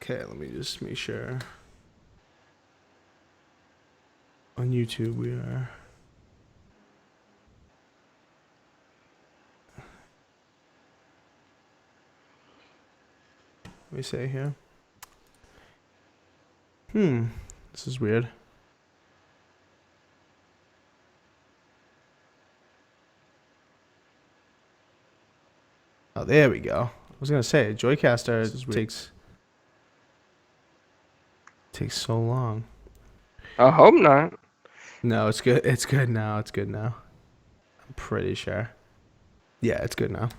Okay, let me just make sure. On YouTube, we are. Let me say here. This is weird. Oh, there we go. I was gonna say Joycaster takes so long. I hope not. No, it's good. It's good now. It's good now. I'm pretty sure. Yeah, it's good now.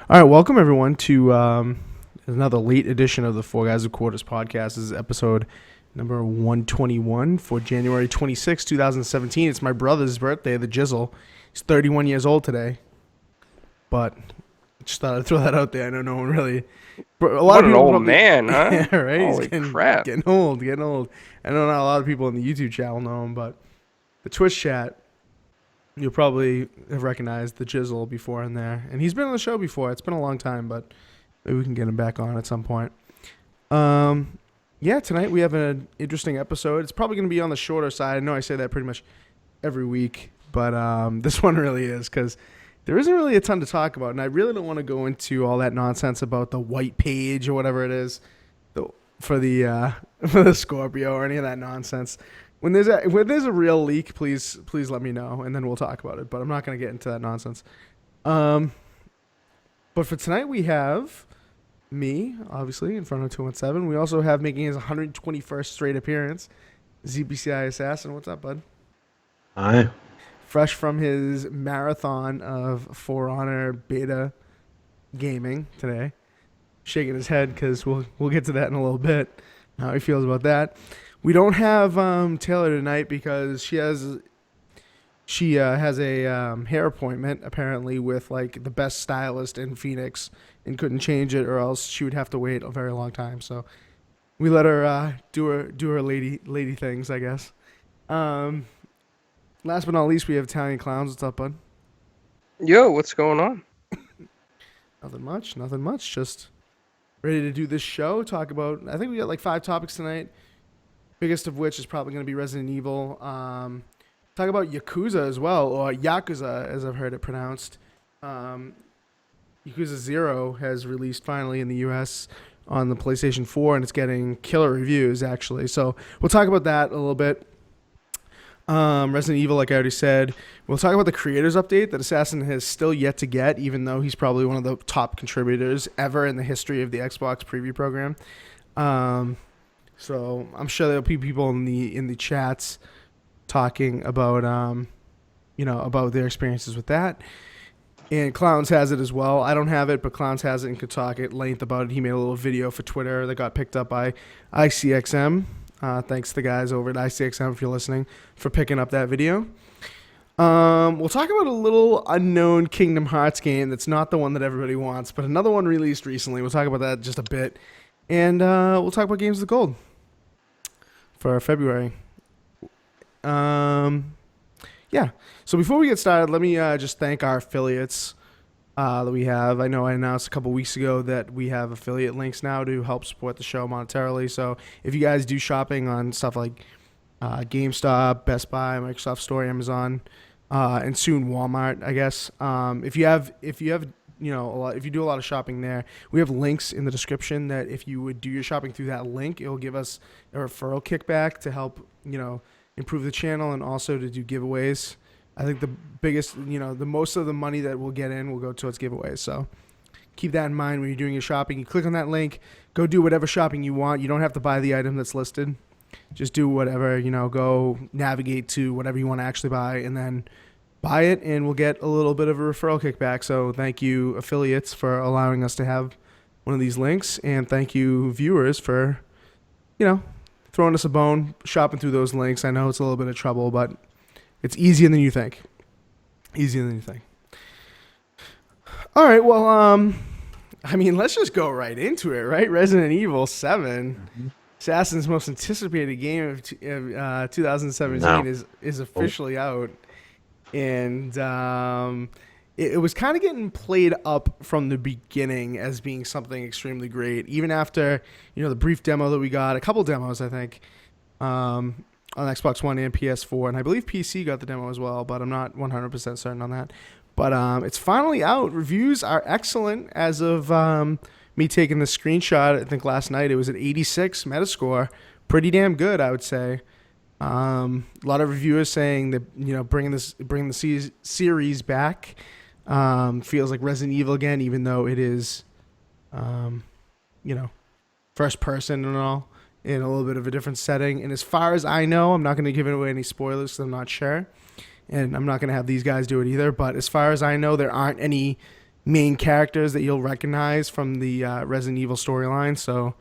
All right, welcome everyone to another late edition of the 4GwQPodcast podcast. This is episode number 121 for January 26, 2017. It's my brother's birthday, the Jizzle. He's 31 years old today. But just thought I'd throw that out there. I know no one really. A lot What of an people old probably, man, huh? Yeah, right. Holy crap! Getting old. I know not a lot of people in the YouTube chat will know him, but the Twitch chat, you'll probably have recognized the Jizzle before in there, and he's been on the show before. It's been a long time, but maybe we can get him back on at some point. Yeah, tonight we have an interesting episode. It's probably going to be on the shorter side. I know I say that pretty much every week, but this one really is because there isn't really a ton to talk about, and I really don't want to go into all that nonsense about the white page or whatever it is for the Scorpio or any of that nonsense. When there's a real leak, please let me know, and then we'll talk about it. But I'm not going to get into that nonsense. But for tonight, we have me, obviously, in front of 217. We also have making his 121st straight appearance, ZBCI Assassin. What's up, bud? Hi. Fresh from his marathon of For Honor beta gaming today. Shaking his head because we'll get to that in a little bit, how he feels about that. We don't have Taylor tonight because she has a hair appointment apparently with like the best stylist in Phoenix and couldn't change it, or else she would have to wait a very long time. So we let her do her lady things, I guess. Last but not least, we have Italian Clownz. What's up, bud? Yo, what's going on? Nothing much. Just ready to do this show. Talk about. I think we got like 5 topics tonight. Biggest of which is probably going to be Resident Evil. Talk about Yakuza as well, or Yakuza as I've heard it pronounced. Yakuza 0 has released finally in the US on the PlayStation 4, and it's getting killer reviews actually. So we'll talk about that a little bit. Resident Evil, like I already said. We'll talk about the creators update that Assassin has still yet to get, even though he's probably one of the top contributors ever in the history of the Xbox preview program. So I'm sure there'll be people in the chats talking about about their experiences with that. And Clownz has it as well. I don't have it, but Clownz has it and could talk at length about it. He made a little video for Twitter that got picked up by ICXM. Thanks to the guys over at ICXM, if you're listening, for picking up that video. We'll talk about a little unknown Kingdom Hearts game that's not the one that everybody wants, but another one released recently. We'll talk about that just a bit. And we'll talk about Games of the Gold for February. Yeah. So before we get started, let me just thank our affiliates that we have. I know I announced a couple weeks ago that we have affiliate links now to help support the show monetarily. So if you guys do shopping on stuff like GameStop, Best Buy, Microsoft Store, Amazon, and soon Walmart, I guess. If you do a lot of shopping there, we have links in the description that if you would do your shopping through that link, it'll give us a referral kickback to help, improve the channel and also to do giveaways. I think the biggest, the most of the money that we'll get in will go towards giveaways. So keep that in mind when you're doing your shopping. You click on that link, go do whatever shopping you want. You don't have to buy the item that's listed. Just do whatever, go navigate to whatever you want to actually buy and then buy it, and we'll get a little bit of a referral kickback. So thank you, affiliates, for allowing us to have one of these links, and thank you, viewers, for, throwing us a bone, shopping through those links. I know it's a little bit of trouble, but it's easier than you think. All right, well, let's just go right into it, right? Resident Evil 7. Mm-hmm. Assassin's most anticipated game of 2017 is officially out. And it was kind of getting played up from the beginning as being something extremely great. Even after the brief demo that we got, a couple demos I think, on Xbox One and PS4, and I believe PC got the demo as well, but I'm not 100% certain on that. But it's finally out. Reviews are excellent as of me taking the screenshot. I think last night it was at 86 Metascore. Pretty damn good, I would say. A lot of reviewers saying that bringing the series back feels like Resident Evil again, even though it is, first person and all, in a little bit of a different setting. And as far as I know, I'm not going to give away any spoilers because I'm not sure. And I'm not going to have these guys do it either. But as far as I know, there aren't any main characters that you'll recognize from the Resident Evil storyline. So,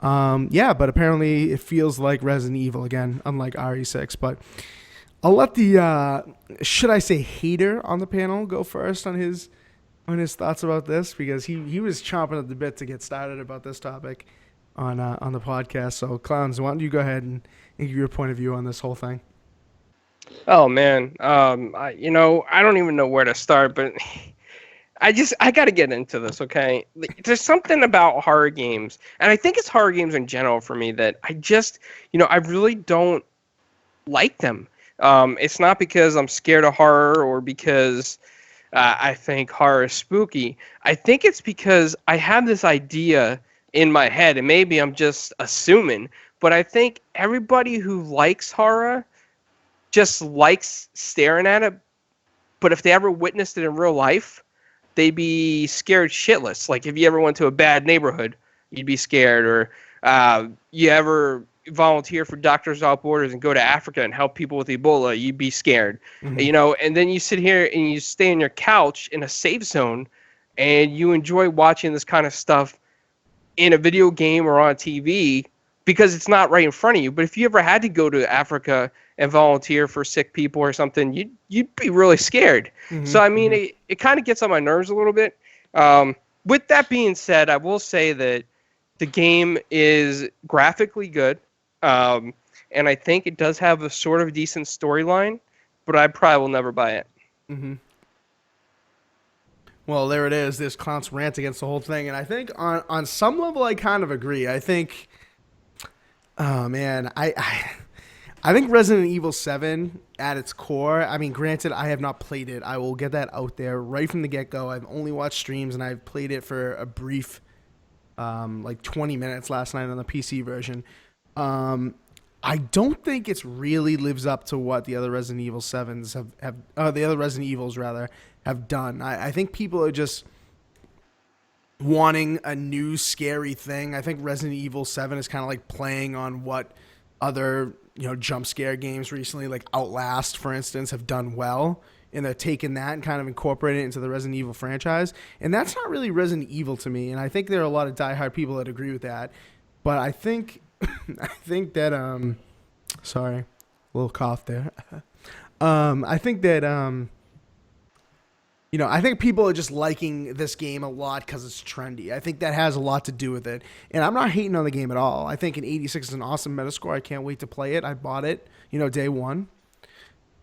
but apparently it feels like Resident Evil again, unlike RE6. But I'll let the, should I say hater on the panel go first on his thoughts about this, because he was chomping at the bit to get started about this topic on the podcast. So, Clownz, why don't you go ahead and give your point of view on this whole thing? Oh man, I don't even know where to start, but I got to get into this, okay? There's something about horror games, and I think it's horror games in general for me that I really don't like them. It's not because I'm scared of horror or because I think horror is spooky. I think it's because I have this idea in my head, and maybe I'm just assuming, but I think everybody who likes horror just likes staring at it, but if they ever witnessed it in real life, they'd be scared shitless. Like if you ever went to a bad neighborhood, you'd be scared, or you ever volunteer for Doctors Without Borders and go to Africa and help people with Ebola, you'd be scared. Mm-hmm. And then you sit here and you stay on your couch in a safe zone and you enjoy watching this kind of stuff in a video game or on TV because it's not right in front of you. But if you ever had to go to Africa and volunteer for sick people or something, you'd be really scared. Mm-hmm. So, I mean, it kind of gets on my nerves a little bit. With that being said, I will say that the game is graphically good. And I think it does have a sort of decent storyline, but I probably will never buy it. Mm-hmm. Well, there it is. This Clownz rant against the whole thing. And I think on some level, I kind of agree. I think, oh man, I think Resident Evil 7 at its core, I mean, granted, I have not played it. I will get that out there right from the get-go. I've only watched streams, and I've played it for a brief, 20 minutes last night on the PC version. I don't think it's really lives up to what the other Resident Evil 7s the other Resident Evils, rather, have done. I think people are just wanting a new scary thing. I think Resident Evil 7 is kind of like playing on what other jump scare games recently, like Outlast, for instance, have done well, and they're taking that and kind of incorporating it into the Resident Evil franchise. And that's not really Resident Evil to me. And I think there are a lot of diehard people that agree with that. But I think that sorry, a little cough there. I think that I think people are just liking this game a lot because it's trendy. I think that has a lot to do with it. And I'm not hating on the game at all. I think an 86 is an awesome Metascore. I can't wait to play it. I bought it, day one.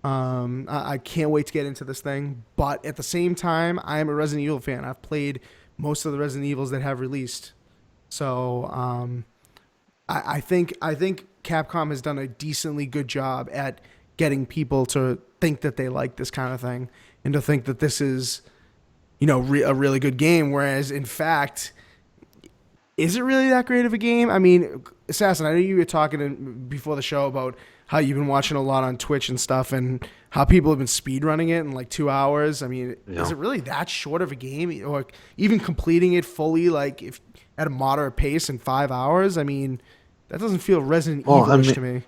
I can't wait to get into this thing. But at the same time, I am a Resident Evil fan. I've played most of the Resident Evils that have released. So I think Capcom has done a decently good job at getting people to think that they like this kind of thing and to think that this is, a really good game. Whereas, in fact, is it really that great of a game? I mean, Assassin, I know you were talking before the show about how you've been watching a lot on Twitch and stuff and how people have been speedrunning it in like 2 hours. I mean, Is it really that short of a game? Or even completing it fully, like if at a moderate pace in 5 hours? I mean, that doesn't feel Resident Evil-ish to me.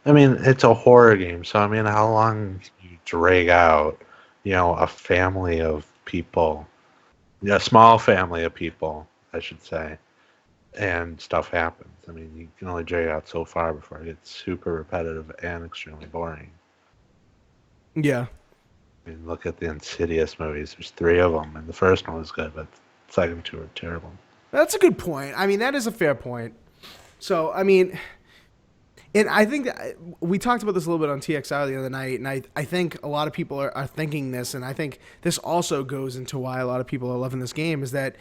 I mean, it's a horror game, so I mean, how long you drag out, a family of people, a small family of people, I should say, and stuff happens. I mean, you can only drag out so far before it gets super repetitive and extremely boring. Yeah. I mean, look at the Insidious movies. There's 3 of them, and the first one was good, but the second 2 are terrible. That's a good point. I mean, that is a fair point. So, I mean, And I think that we talked about this a little bit on TXR the other night, and I think a lot of people are thinking this, and I think this also goes into why a lot of people are loving this game, is that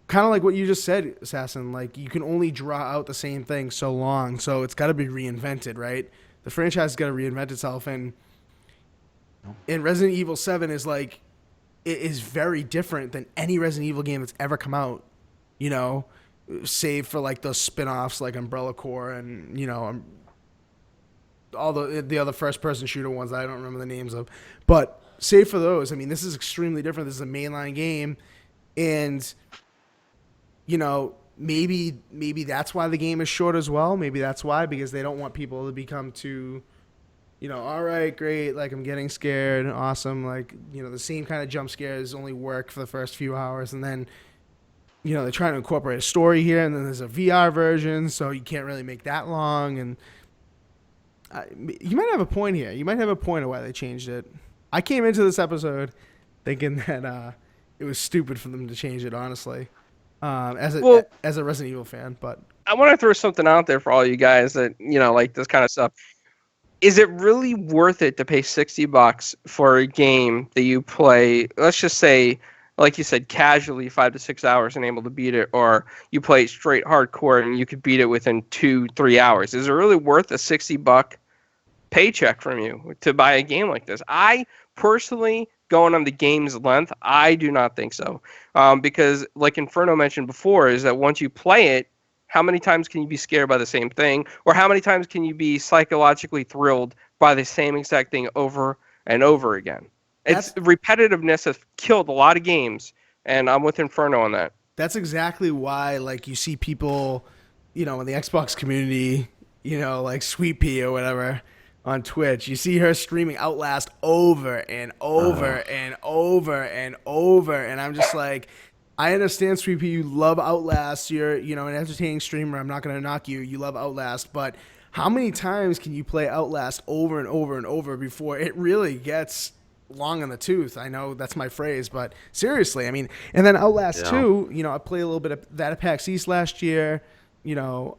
kind of like what you just said, Assassin, like you can only draw out the same thing so long, so it's got to be reinvented, right? The franchise has got to reinvent itself, and Resident Evil 7 is like, it is very different than any Resident Evil game that's ever come out, you know, save for like those spin-offs like Umbrella Corps and, you know, all the other first-person shooter ones that I don't remember the names of. But save for those, I mean, this is extremely different. This is a mainline game, and, you know, maybe that's why the game is short as well. Maybe that's why, because they don't want people to become too, you know, all right, great, like I'm getting scared, awesome, like, you know, the same kind of jump scares only work for the first few hours, and then, you know, they're trying to incorporate a story here, and then there's a VR version, so you can't really make that long, and you might have a point here. You might have a point of why they changed it. I came into this episode thinking that it was stupid for them to change it, honestly, as a Resident Evil fan, but I want to throw something out there for all you guys that, you know, like this kind of stuff. Is it really worth it to pay $60 for a game that you play, let's just say, like you said, casually 5 to 6 hours and able to beat it, or you play straight hardcore and you could beat it within 2-3 hours? Is it really worth a $60 paycheck from you to buy a game like this? I personally, going on the game's length, I do not think so. Because like Inferno mentioned before, is that once you play it, how many times can you be scared by the same thing? Or how many times can you be psychologically thrilled by the same exact thing over and over again? It's repetitiveness has killed a lot of games, and I'm with Inferno on that. That's exactly why, like, you see people, you know, in the Xbox community, you know, like Sweet Pea or whatever on Twitch, you see her streaming Outlast over and over and over and over, and I'm just like, I understand, Sweet Pea, you love Outlast, you're, you know, an entertaining streamer, I'm not going to knock you, you love Outlast, but how many times can you play Outlast over and over and over before it really gets long in the tooth? I know that's my phrase, but seriously, I mean, and then Outlast 2, you know, I played a little bit of that at PAX East last year, you know,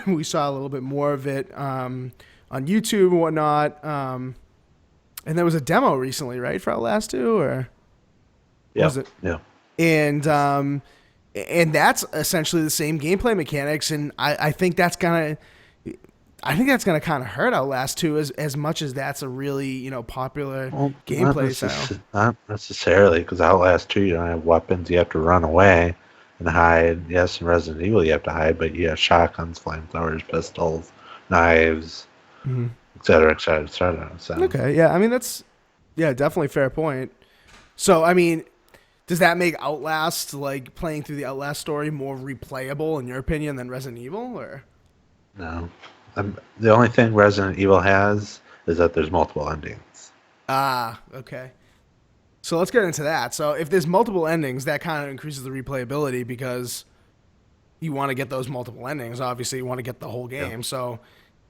we saw a little bit more of it on YouTube and whatnot, and there was a demo recently, right, for Outlast 2, or was it? Yeah. And that's essentially the same gameplay mechanics, and I think that's gonna kind of hurt Outlast 2 as much as that's a really, you know, popular gameplay style. Not necessarily, because Outlast 2, you don't have weapons, you have to run away and hide. Yes, in Resident Evil you have to hide, but you have shotguns, flamethrowers, pistols, knives, et cetera, et cetera, et cetera. So. Okay, yeah, I mean, that's, yeah, definitely fair point. So, I mean, does that make Outlast, like playing through the Outlast story, more replayable in your opinion than Resident Evil, or? No. The only thing Resident Evil has is that there's multiple endings. Ah, okay. So let's get into that. So if there's multiple endings, that kind of increases the replayability because you want to get those multiple endings. Obviously, you want to get the whole game. Yeah. So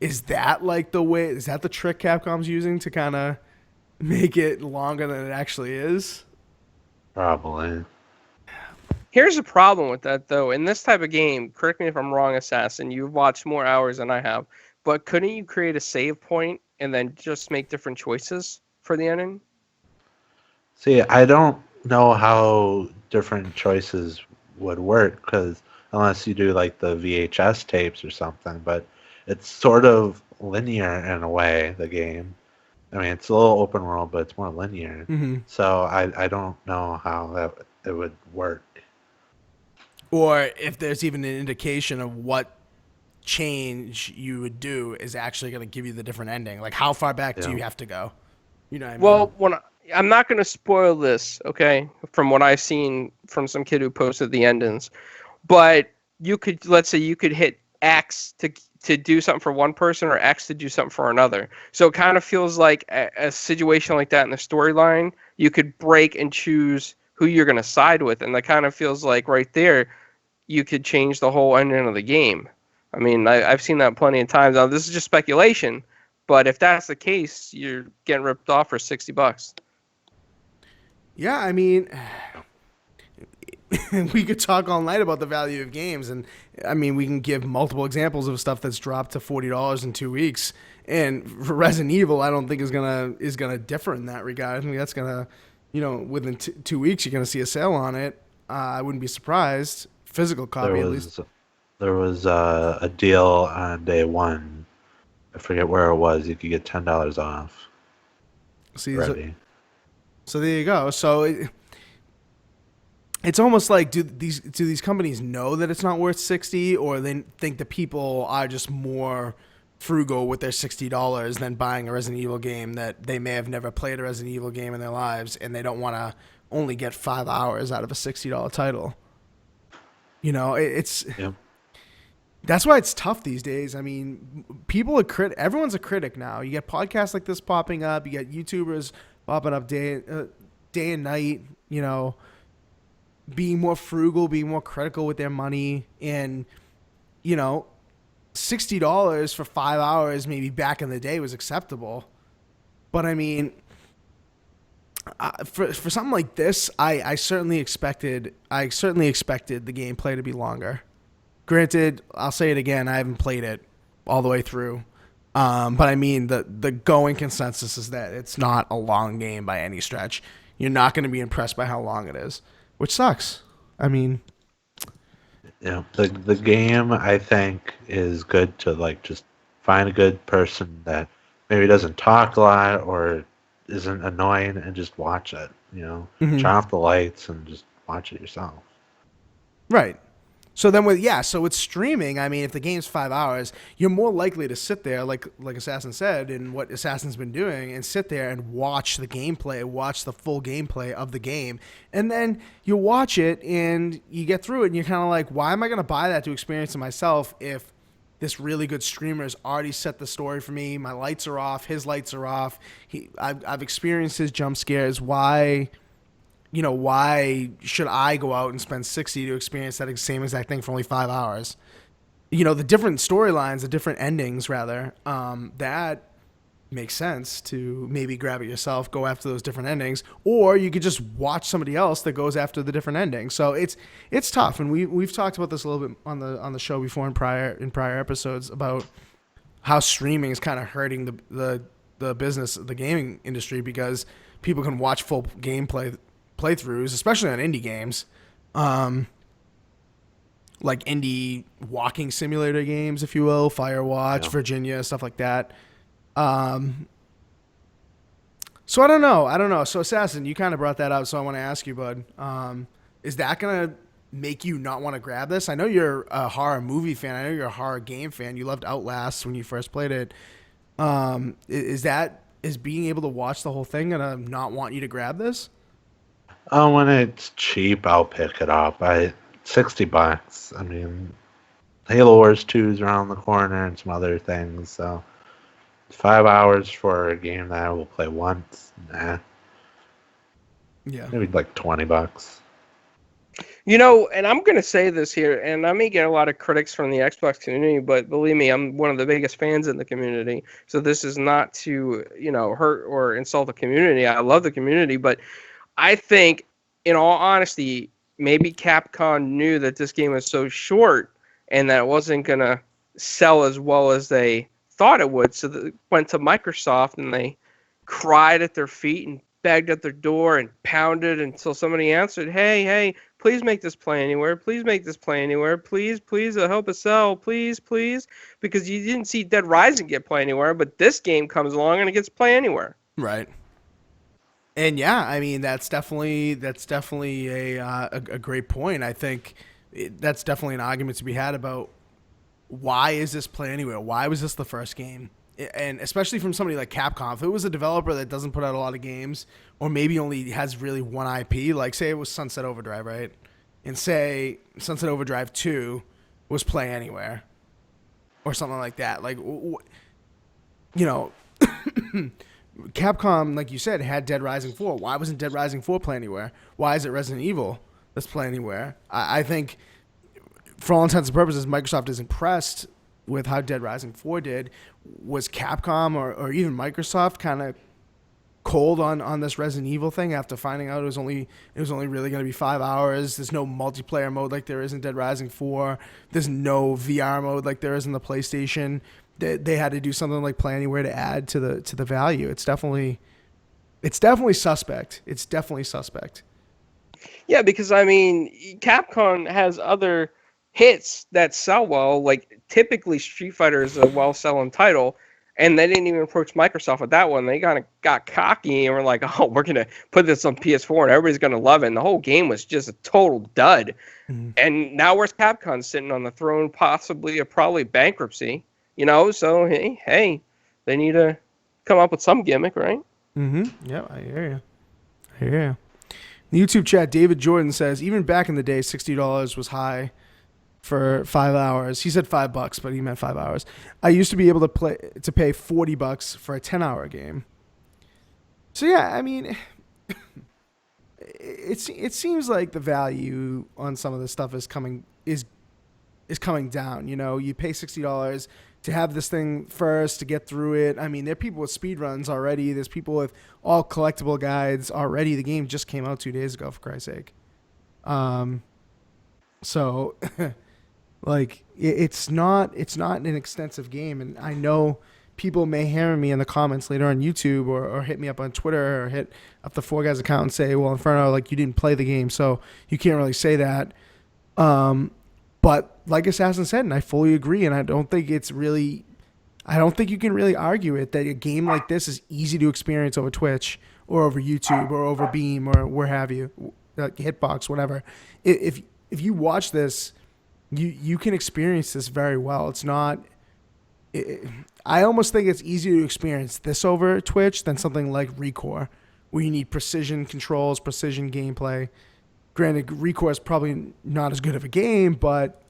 is that like the way, is that the trick Capcom's using to kind of make it longer than it actually is? Probably. Here's the problem with that, though. In this type of game, correct me if I'm wrong, Assassin, you've watched more hours than I have, but couldn't you create a save point and then just make different choices for the ending? See, I don't know how different choices would work, because unless you do like the VHS tapes or something, but it's sort of linear in a way, the game. I mean, it's a little open world, but it's more linear. Mm-hmm. So I don't know how it would work. Or if there's even an indication of what change you would do is actually going to give you the different ending. Like, how far back do you have to go? You know what I mean? I'm not going to spoil this, okay, from what I've seen from some kid who posted the endings. But you could, let's say you could hit X to do something for one person or X to do something for another. So it kind of feels like a situation like that in the storyline, you could break and choose who you're going to side with. And that kind of feels like right there, you could change the whole ending of the game. I mean, I've seen that plenty of times. Now, this is just speculation, but if that's the case, you're getting ripped off for $60. Yeah, I mean, we could talk all night about the value of games, and I mean, we can give multiple examples of stuff that's dropped to $40 in 2 weeks. And for Resident Evil, I don't think is gonna differ in that regard. I think that's gonna, within 2 weeks, you're gonna see a sale on it. I wouldn't be surprised. Physical copy, at least. There was a deal on day one. I forget where it was. You could get $10 off. See, Ready. So there you go. So it's almost like do these companies know that it's not worth 60, or they think the people are just more frugal with their $60 than buying a Resident Evil game that they may have never played a Resident Evil game in their lives, and they don't want to only get 5 hours out of a $60 title. It's Yep. That's why it's tough these days. I mean, everyone's a critic now. You get podcasts like this popping up. You get YouTubers popping up day and night. Being more frugal, being more critical with their money, and $60 for 5 hours maybe back in the day was acceptable. But I mean, for something like this, I certainly expected the gameplay to be longer. Granted, I'll say it again, I haven't played it all the way through. But I mean, the going consensus is that it's not a long game by any stretch. You're not going to be impressed by how long it is, which sucks. I mean, Yeah, the game I think is good to just find a good person that maybe doesn't talk a lot or isn't annoying and just watch it. Mm-hmm. Turn off the lights and just watch it yourself. Right. So then so with streaming, I mean, if the game's 5 hours, you're more likely to sit there, like Assassin said, and what Assassin's been doing, and sit there and watch the gameplay, watch the full gameplay of the game, and then you watch it and you get through it, and you're kind of like, why am I going to buy that to experience it myself if this really good streamer's already set the story for me? My lights are off, his lights are off. I've experienced his jump scares. Why should I go out and spend 60 to experience that same exact thing for only 5 hours? The different storylines, the different endings, rather, that makes sense to maybe grab it yourself, go after those different endings, or you could just watch somebody else that goes after the different endings. So it's tough, and we've talked about this a little bit on the show before in prior episodes about how streaming is kind of hurting the business, the gaming industry, because people can watch full gameplay playthroughs, especially on indie games, like indie walking simulator games, if you will, Firewatch, Yeah. Virginia, stuff like that. So I don't know. So Assassin, you kind of brought that up, so I want to ask you, bud, is that going to make you not want to grab this? I know you're a horror movie fan. I know you're a horror game fan. You loved Outlast when you first played it. Is being able to watch the whole thing going to not want you to grab this? When it's cheap, I'll pick it up. $60. I mean, Halo Wars 2 is around the corner and some other things. So 5 hours for a game that I will play once, nah. Yeah. Maybe $20. And I'm going to say this here, and I may get a lot of critics from the Xbox community, but believe me, I'm one of the biggest fans in the community. So this is not to, hurt or insult the community. I love the community, but I think, in all honesty, maybe Capcom knew that this game was so short and that it wasn't going to sell as well as they thought it would. So they went to Microsoft and they cried at their feet and begged at their door and pounded until somebody answered, hey, please make this play anywhere. Please make this play anywhere. Please, help us sell. Please. Because you didn't see Dead Rising get play anywhere, but this game comes along and it gets play anywhere. Right. And yeah, I mean, that's definitely a great point. I think that's definitely an argument to be had about why is this play anywhere? Why was this the first game? And especially from somebody like Capcom, if it was a developer that doesn't put out a lot of games, or maybe only has really one IP, like say it was Sunset Overdrive, right? And say Sunset Overdrive 2 was play anywhere, or something like that. Like, Capcom, like you said, had Dead Rising 4. Why wasn't Dead Rising 4 play anywhere? Why is it Resident Evil that's play anywhere? I think, for all intents and purposes, Microsoft is impressed with how Dead Rising 4 did. Was Capcom or even Microsoft kind of cold on this Resident Evil thing after finding out it was only really going to be 5 hours. There's no multiplayer mode like there is in Dead Rising 4. There's no VR mode like there is in the PlayStation. They had to do something like Play Anywhere to add to the value. It's definitely suspect. It's definitely suspect. Yeah, because I mean, Capcom has other hits that sell well. Like typically, Street Fighter is a well-selling title, and they didn't even approach Microsoft with that one. They kind of got cocky and were like, "Oh, we're gonna put this on PS4 and everybody's gonna love it." And the whole game was just a total dud. Mm-hmm. And now where's Capcom sitting on the throne, possibly probably bankruptcy? So hey, they need to come up with some gimmick, right? Mm-hmm. Yeah, I hear you. The YouTube chat, David Jordan says, even back in the day, $60 was high for 5 hours. He said $5, but he meant 5 hours. I used to be able to pay $40 for a 10-hour game. So yeah, I mean, it seems like the value on some of this stuff is coming down. You pay $60 to have this thing first, to get through it. I mean, there are people with speed runs already. There's people with all collectible guides already. The game just came out 2 days ago, for Christ's sake. So, like, it's not an extensive game. And I know people may hammer me in the comments later on YouTube or hit me up on Twitter or hit up the 4Guys account and say, well, Inferno, like, you didn't play the game, so you can't really say that. But like Assassin said, and I fully agree, and I don't think you can really argue it, that a game like this is easy to experience over Twitch or over YouTube or over Beam or where have you, like Hitbox, whatever. If you watch this, you can experience this very well. It's not. I almost think it's easier to experience this over Twitch than something like Recore, where you need precision controls, precision gameplay. Granted, Recore is probably not as good of a game, but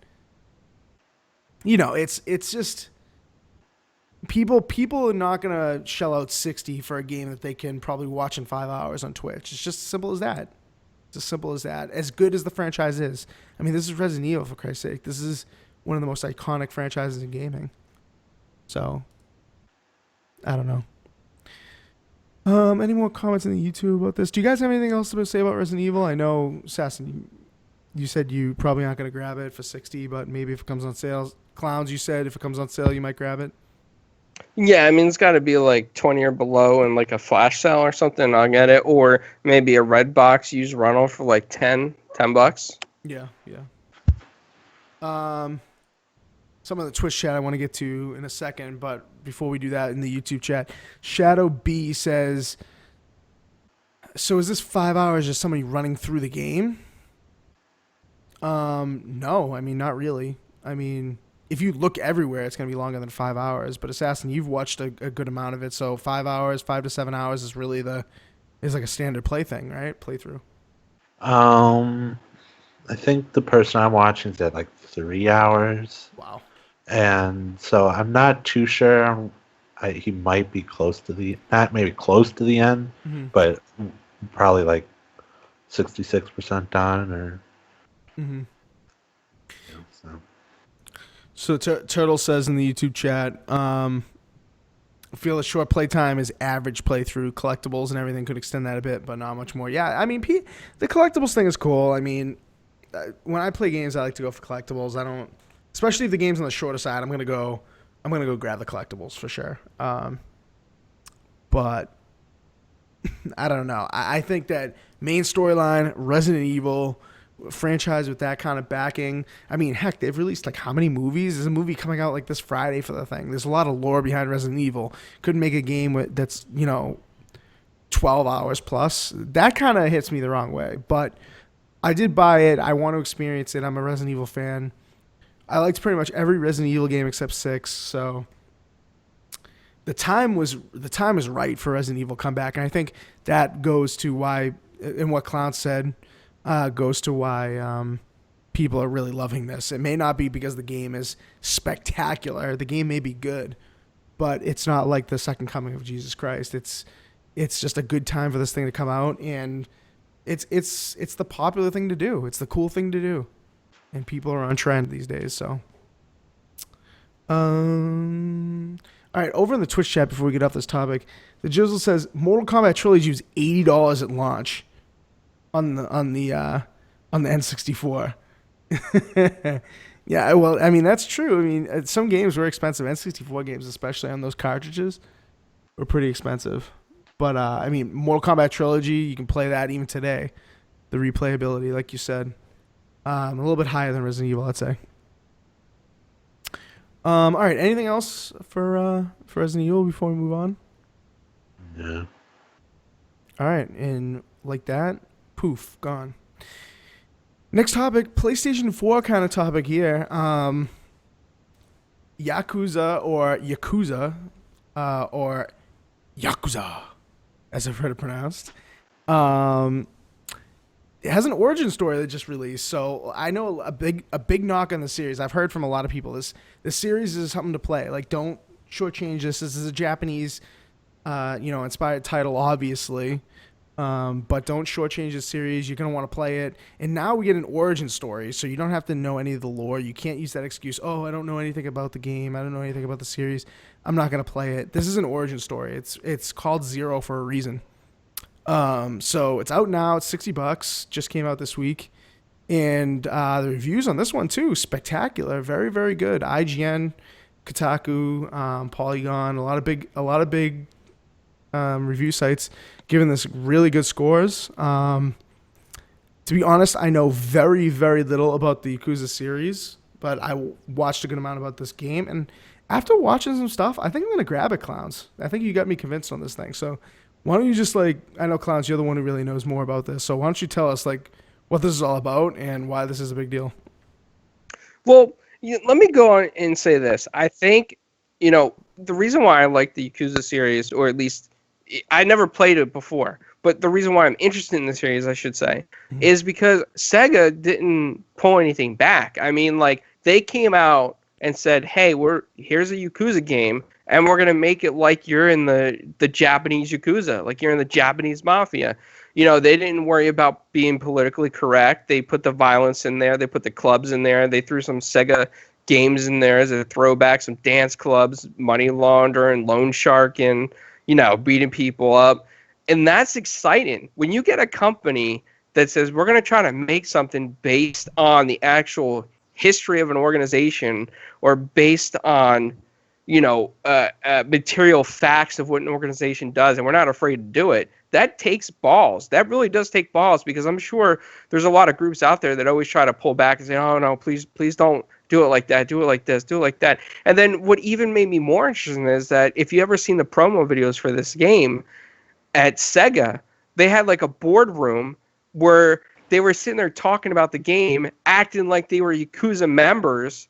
it's just people are not gonna shell out $60 for a game that they can probably watch in 5 hours on Twitch. It's just as simple as that. It's as simple as that. As good as the franchise is, I mean, this is Resident Evil, for Christ's sake. This is one of the most iconic franchises in gaming. So, I don't know. Any more comments in the YouTube about this? Do you guys have anything else to say about Resident Evil? I know, Assassin, you said you probably aren't going to grab it for $60, but maybe if it comes on sale. Clownz, you said if it comes on sale, you might grab it. Yeah, I mean, it's got to be like 20 or below and like a flash sale or something. I'll get it. Or maybe a red box used rental for like $10. Yeah. Some of the Twitch chat I want to get to in a second, but before we do that, in the YouTube chat, Shadow B says, so is this 5 hours just somebody running through the game? No, I mean, not really. I mean, if you look everywhere, it's going to be longer than 5 hours, but Assassin, you've watched a good amount of it, so 5 hours, 5 to 7 hours is really is like a standard play thing, right? Playthrough. I think the person I'm watching is at like 3 hours. Wow. And so I'm not too sure. He might be close to not maybe close to the end, Mm-hmm. but probably like 66% done or. Mm-hmm. So. So Turtle says in the YouTube chat, I feel a short play time is average playthrough. Collectibles and everything could extend that a bit, but not much more. Yeah, I mean, the collectibles thing is cool. I mean, when I play games, I like to go for collectibles. I don't, especially if the game's on the shorter side. I'm gonna go grab the collectibles for sure. But I don't know. I think that main storyline, Resident Evil franchise with that kind of backing. I mean, heck, they've released like how many movies? There's a movie coming out like this Friday for the thing. There's a lot of lore behind Resident Evil. Couldn't make a game that's 12 hours plus. That kind of hits me the wrong way. But I did buy it. I want to experience it. I'm a Resident Evil fan. I liked pretty much every Resident Evil game except 6. So the time is right for Resident Evil comeback, and I think that goes to why, and what Clownz said, goes to why people are really loving this. It may not be because the game is spectacular. The game may be good, but it's not like the second coming of Jesus Christ. It's just a good time for this thing to come out, and it's the popular thing to do. It's the cool thing to do, and people are on trend these days. So, All right, over in the Twitch chat before we get off this topic, the Jizzle says Mortal Kombat Trilogy was $80 at launch on the N64. Yeah, well, I mean that's true. I mean, some games were expensive. N64 games, especially on those cartridges, were pretty expensive. But I mean, Mortal Kombat Trilogy, you can play that even today. The replayability, like you said, a little bit higher than Resident Evil, I'd say. All right, anything else for Resident Evil before we move on? Yeah. All right, and like that, poof, gone. Next topic, PlayStation 4 kind of topic here. Yakuza or Yakuza, as I've heard it pronounced. It has an origin story that just released, so I know a big knock on the series. I've heard from a lot of people this series is something to play. Like, don't shortchange this. This is a Japanese, inspired title, obviously. But don't shortchange the series. You're going to want to play it. And now we get an origin story, so you don't have to know any of the lore. You can't use that excuse, oh, I don't know anything about the game. I don't know anything about the series. I'm not going to play it. This is an origin story. It's called Zero for a reason. So it's out now. It's $60. Just came out this week. And the reviews on this one, too, spectacular. Very, very good. IGN, Kotaku, Polygon, a lot of big review sites giving this really good scores. To be honest, I know very, very little about the Yakuza series, but I watched a good amount about this game. And after watching some stuff, I think I'm going to grab it, Clownz. I think you got me convinced on this thing. So why don't you just, I know, Clownz, you're the one who really knows more about this. So why don't you tell us, what this is all about and why this is a big deal? Well, let me go on and say this. I think, the reason why I like the Yakuza series, or at least I never played it before, but the reason why I'm interested in the series, I should say, is because Sega didn't pull anything back. I mean, they came out and said, hey, here's a Yakuza game, and we're going to make it like you're in the Japanese Yakuza, like you're in the Japanese Mafia. They didn't worry about being politically correct. They put the violence in there. They put the clubs in there. They threw some Sega games in there as a throwback, some dance clubs, money laundering, loan sharking, beating people up. And that's exciting. When you get a company that says, we're going to try to make something based on the actual history of an organization or based on, material facts of what an organization does, and we're not afraid to do it, that takes balls. That really does take balls, because I'm sure there's a lot of groups out there that always try to pull back and say, oh, no, please don't do it like that, do it like this, do it like that. And then what even made me more interesting is that if you ever seen the promo videos for this game at Sega, they had a boardroom where they were sitting there talking about the game, acting like they were Yakuza members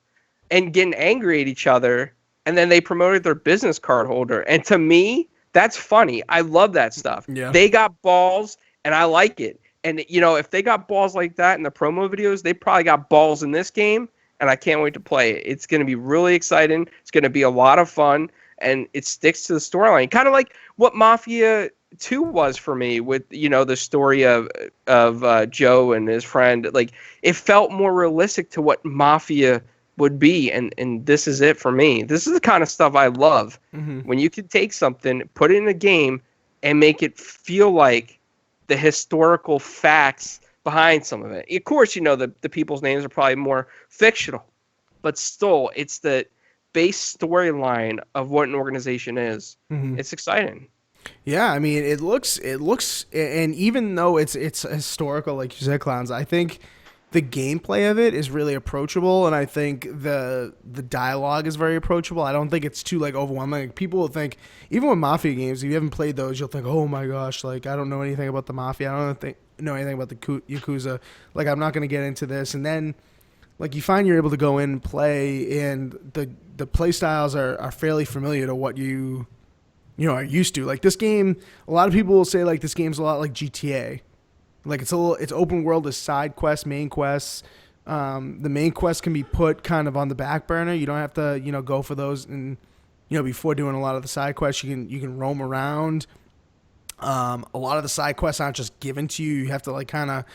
and getting angry at each other. And then they promoted their business card holder. And to me, that's funny. I love that stuff. Yeah. They got balls, and I like it. And, if they got balls like that in the promo videos, they probably got balls in this game, and I can't wait to play it. It's going to be really exciting. It's going to be a lot of fun, and it sticks to the storyline. Kind of like what Mafia 2 was for me with, the story of Joe and his friend. It felt more realistic to what Mafia would be, and this is it for me. This is the kind of stuff I love. Mm-hmm. When you can take something, put it in a game, and make it feel like the historical facts behind some of it. Of course, the people's names are probably more fictional, but still, it's the base storyline of what an organization is. Mm-hmm. It's exciting. Yeah, I mean, it looks, and even though it's historical, like you said, Clownz, I think the gameplay of it is really approachable, and I think the dialogue is very approachable. I don't think it's too overwhelming. People will think, even with Mafia games, if you haven't played those, you'll think, oh my gosh, I don't know anything about the Mafia. I don't know anything about the Yakuza. I'm not going to get into this. And then you find you're able to go in and play, and the play styles are fairly familiar to what you are used to. This game, a lot of people will say this game's a lot like GTA. It's open world as side quests, main quests. The main quests can be put kind of on the back burner. You don't have to, go for those, and before doing a lot of the side quests, you can roam around. A lot of the side quests aren't just given to you. You have to kind of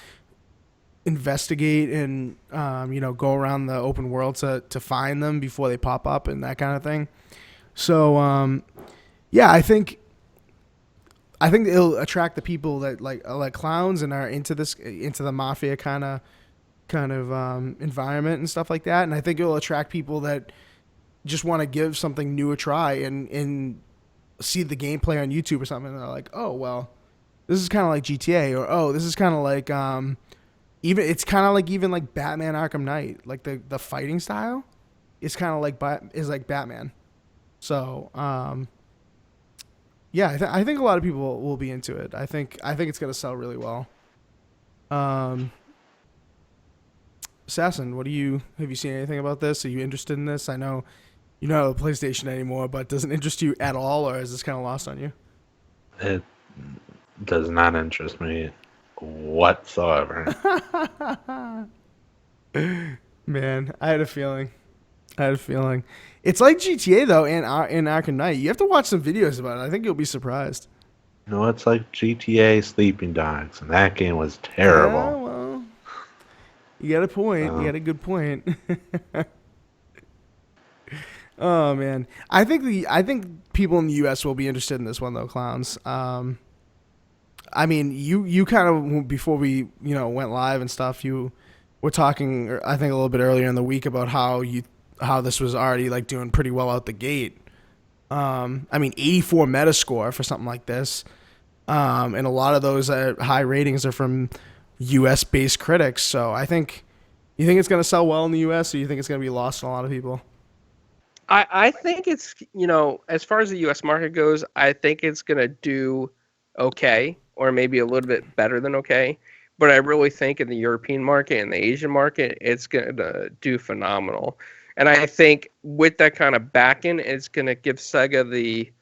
investigate and go around the open world to find them before they pop up and that kind of thing. So yeah, I think it'll attract the people that like Clownz and are into the mafia kind of environment and stuff like that. And I think it'll attract people that just want to give something new a try and see the gameplay on YouTube or something. And they're like, oh well, this is kind of like GTA, or oh, this is kind of like even like Batman Arkham Knight, like the fighting style is kind of like like Batman. So yeah, I think a lot of people will be into it. I think it's gonna sell really well. Assassin, have you seen anything about this? Are you interested in this? I know you don't have a PlayStation anymore, but does it interest you at all, or is this kind of lost on you? It does not interest me whatsoever. Man, I had a feeling. It's like GTA though, in Arkham Knight. You have to watch some videos about it. I think you'll be surprised. No, it's like GTA Sleeping Dogs, and that game was terrible. Yeah, well, you got a point. You got a good point. Oh man, I think people in the U.S. will be interested in this one though, Clownz. I mean, you kind of, before we went live and stuff, you were talking, I think a little bit earlier in the week, about how this was already like doing pretty well out the gate. I mean, 84 Metascore for something like this, and a lot of those high ratings are from U.S. based critics. So you think it's going to sell well in the U.S., or you think it's going to be lost on a lot of people? I think it's, as far as the U.S. market goes, I think it's going to do okay, or maybe a little bit better than okay. But I really think in the European market and the Asian market, it's going to do phenomenal. And I think with that kind of backing, it's going to give Sega the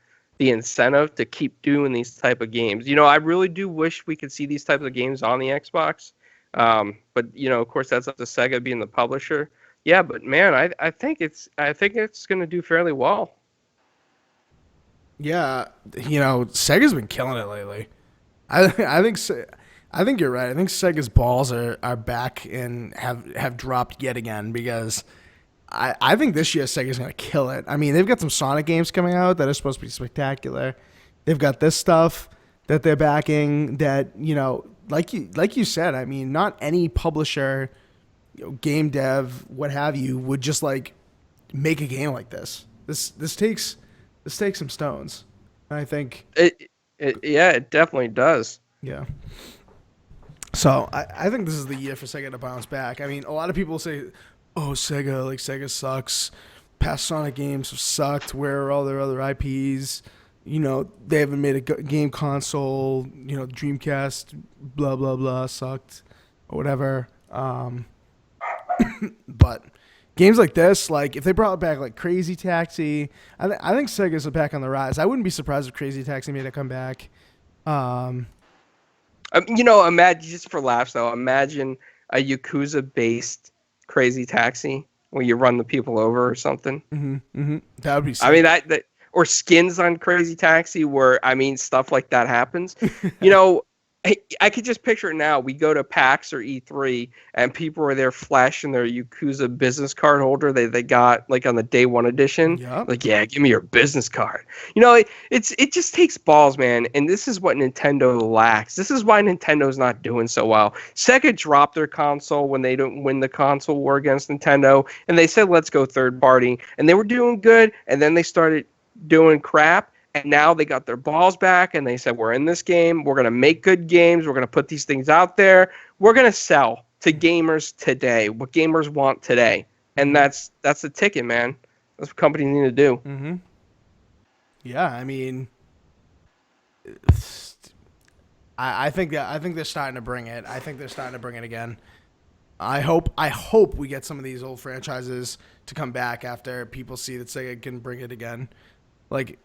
incentive to keep doing these type of games. I really do wish we could see these types of games on the Xbox. But of course, that's up to Sega being the publisher. Yeah, but man, I think it's going to do fairly well. Yeah, Sega's been killing it lately. I think you're right. I think Sega's balls are back and have dropped yet again, because I think this year Sega's going to kill it. I mean, they've got some Sonic games coming out that are supposed to be spectacular. They've got this stuff that they're backing that, like you said, I mean, not any publisher, game dev, what have you, would just like make a game like this. This takes some stones. And I think it definitely does. Yeah. So I think this is the year for Sega to bounce back. I mean, a lot of people say, oh, Sega sucks. Past Sonic games have sucked. Where are all their other IPs? They haven't made a game console. Dreamcast, blah, blah, blah, sucked, or whatever. But games like this, like if they brought back like Crazy Taxi, I think Sega's back on the rise. I wouldn't be surprised if Crazy Taxi made a comeback. Imagine, just for laughs though, imagine a Yakuza-based Crazy Taxi where you run the people over or something. Mm-hmm, mm-hmm. That would be sick. I mean, that or skins on Crazy Taxi where, stuff like that happens. I could just picture it now. We go to PAX or E3 and people are there flashing their Yakuza business card holder they got like on the day one edition. Yep. Like, yeah, give me your business card. It just takes balls, man. And this is what Nintendo lacks. This is why Nintendo's not doing so well. Sega dropped their console when they didn't win the console war against Nintendo, and they said, let's go third party. And they were doing good, and then they started doing crap. And now they got their balls back and they said, we're in this game. We're going to make good games. We're going to put these things out there. We're going to sell to gamers today, what gamers want today. And that's the ticket, man. That's what companies need to do. Mm-hmm. Yeah, I mean, I think they're starting to bring it. I think they're starting to bring it again. I hope we get some of these old franchises to come back after people see that Sega can bring it again. Like,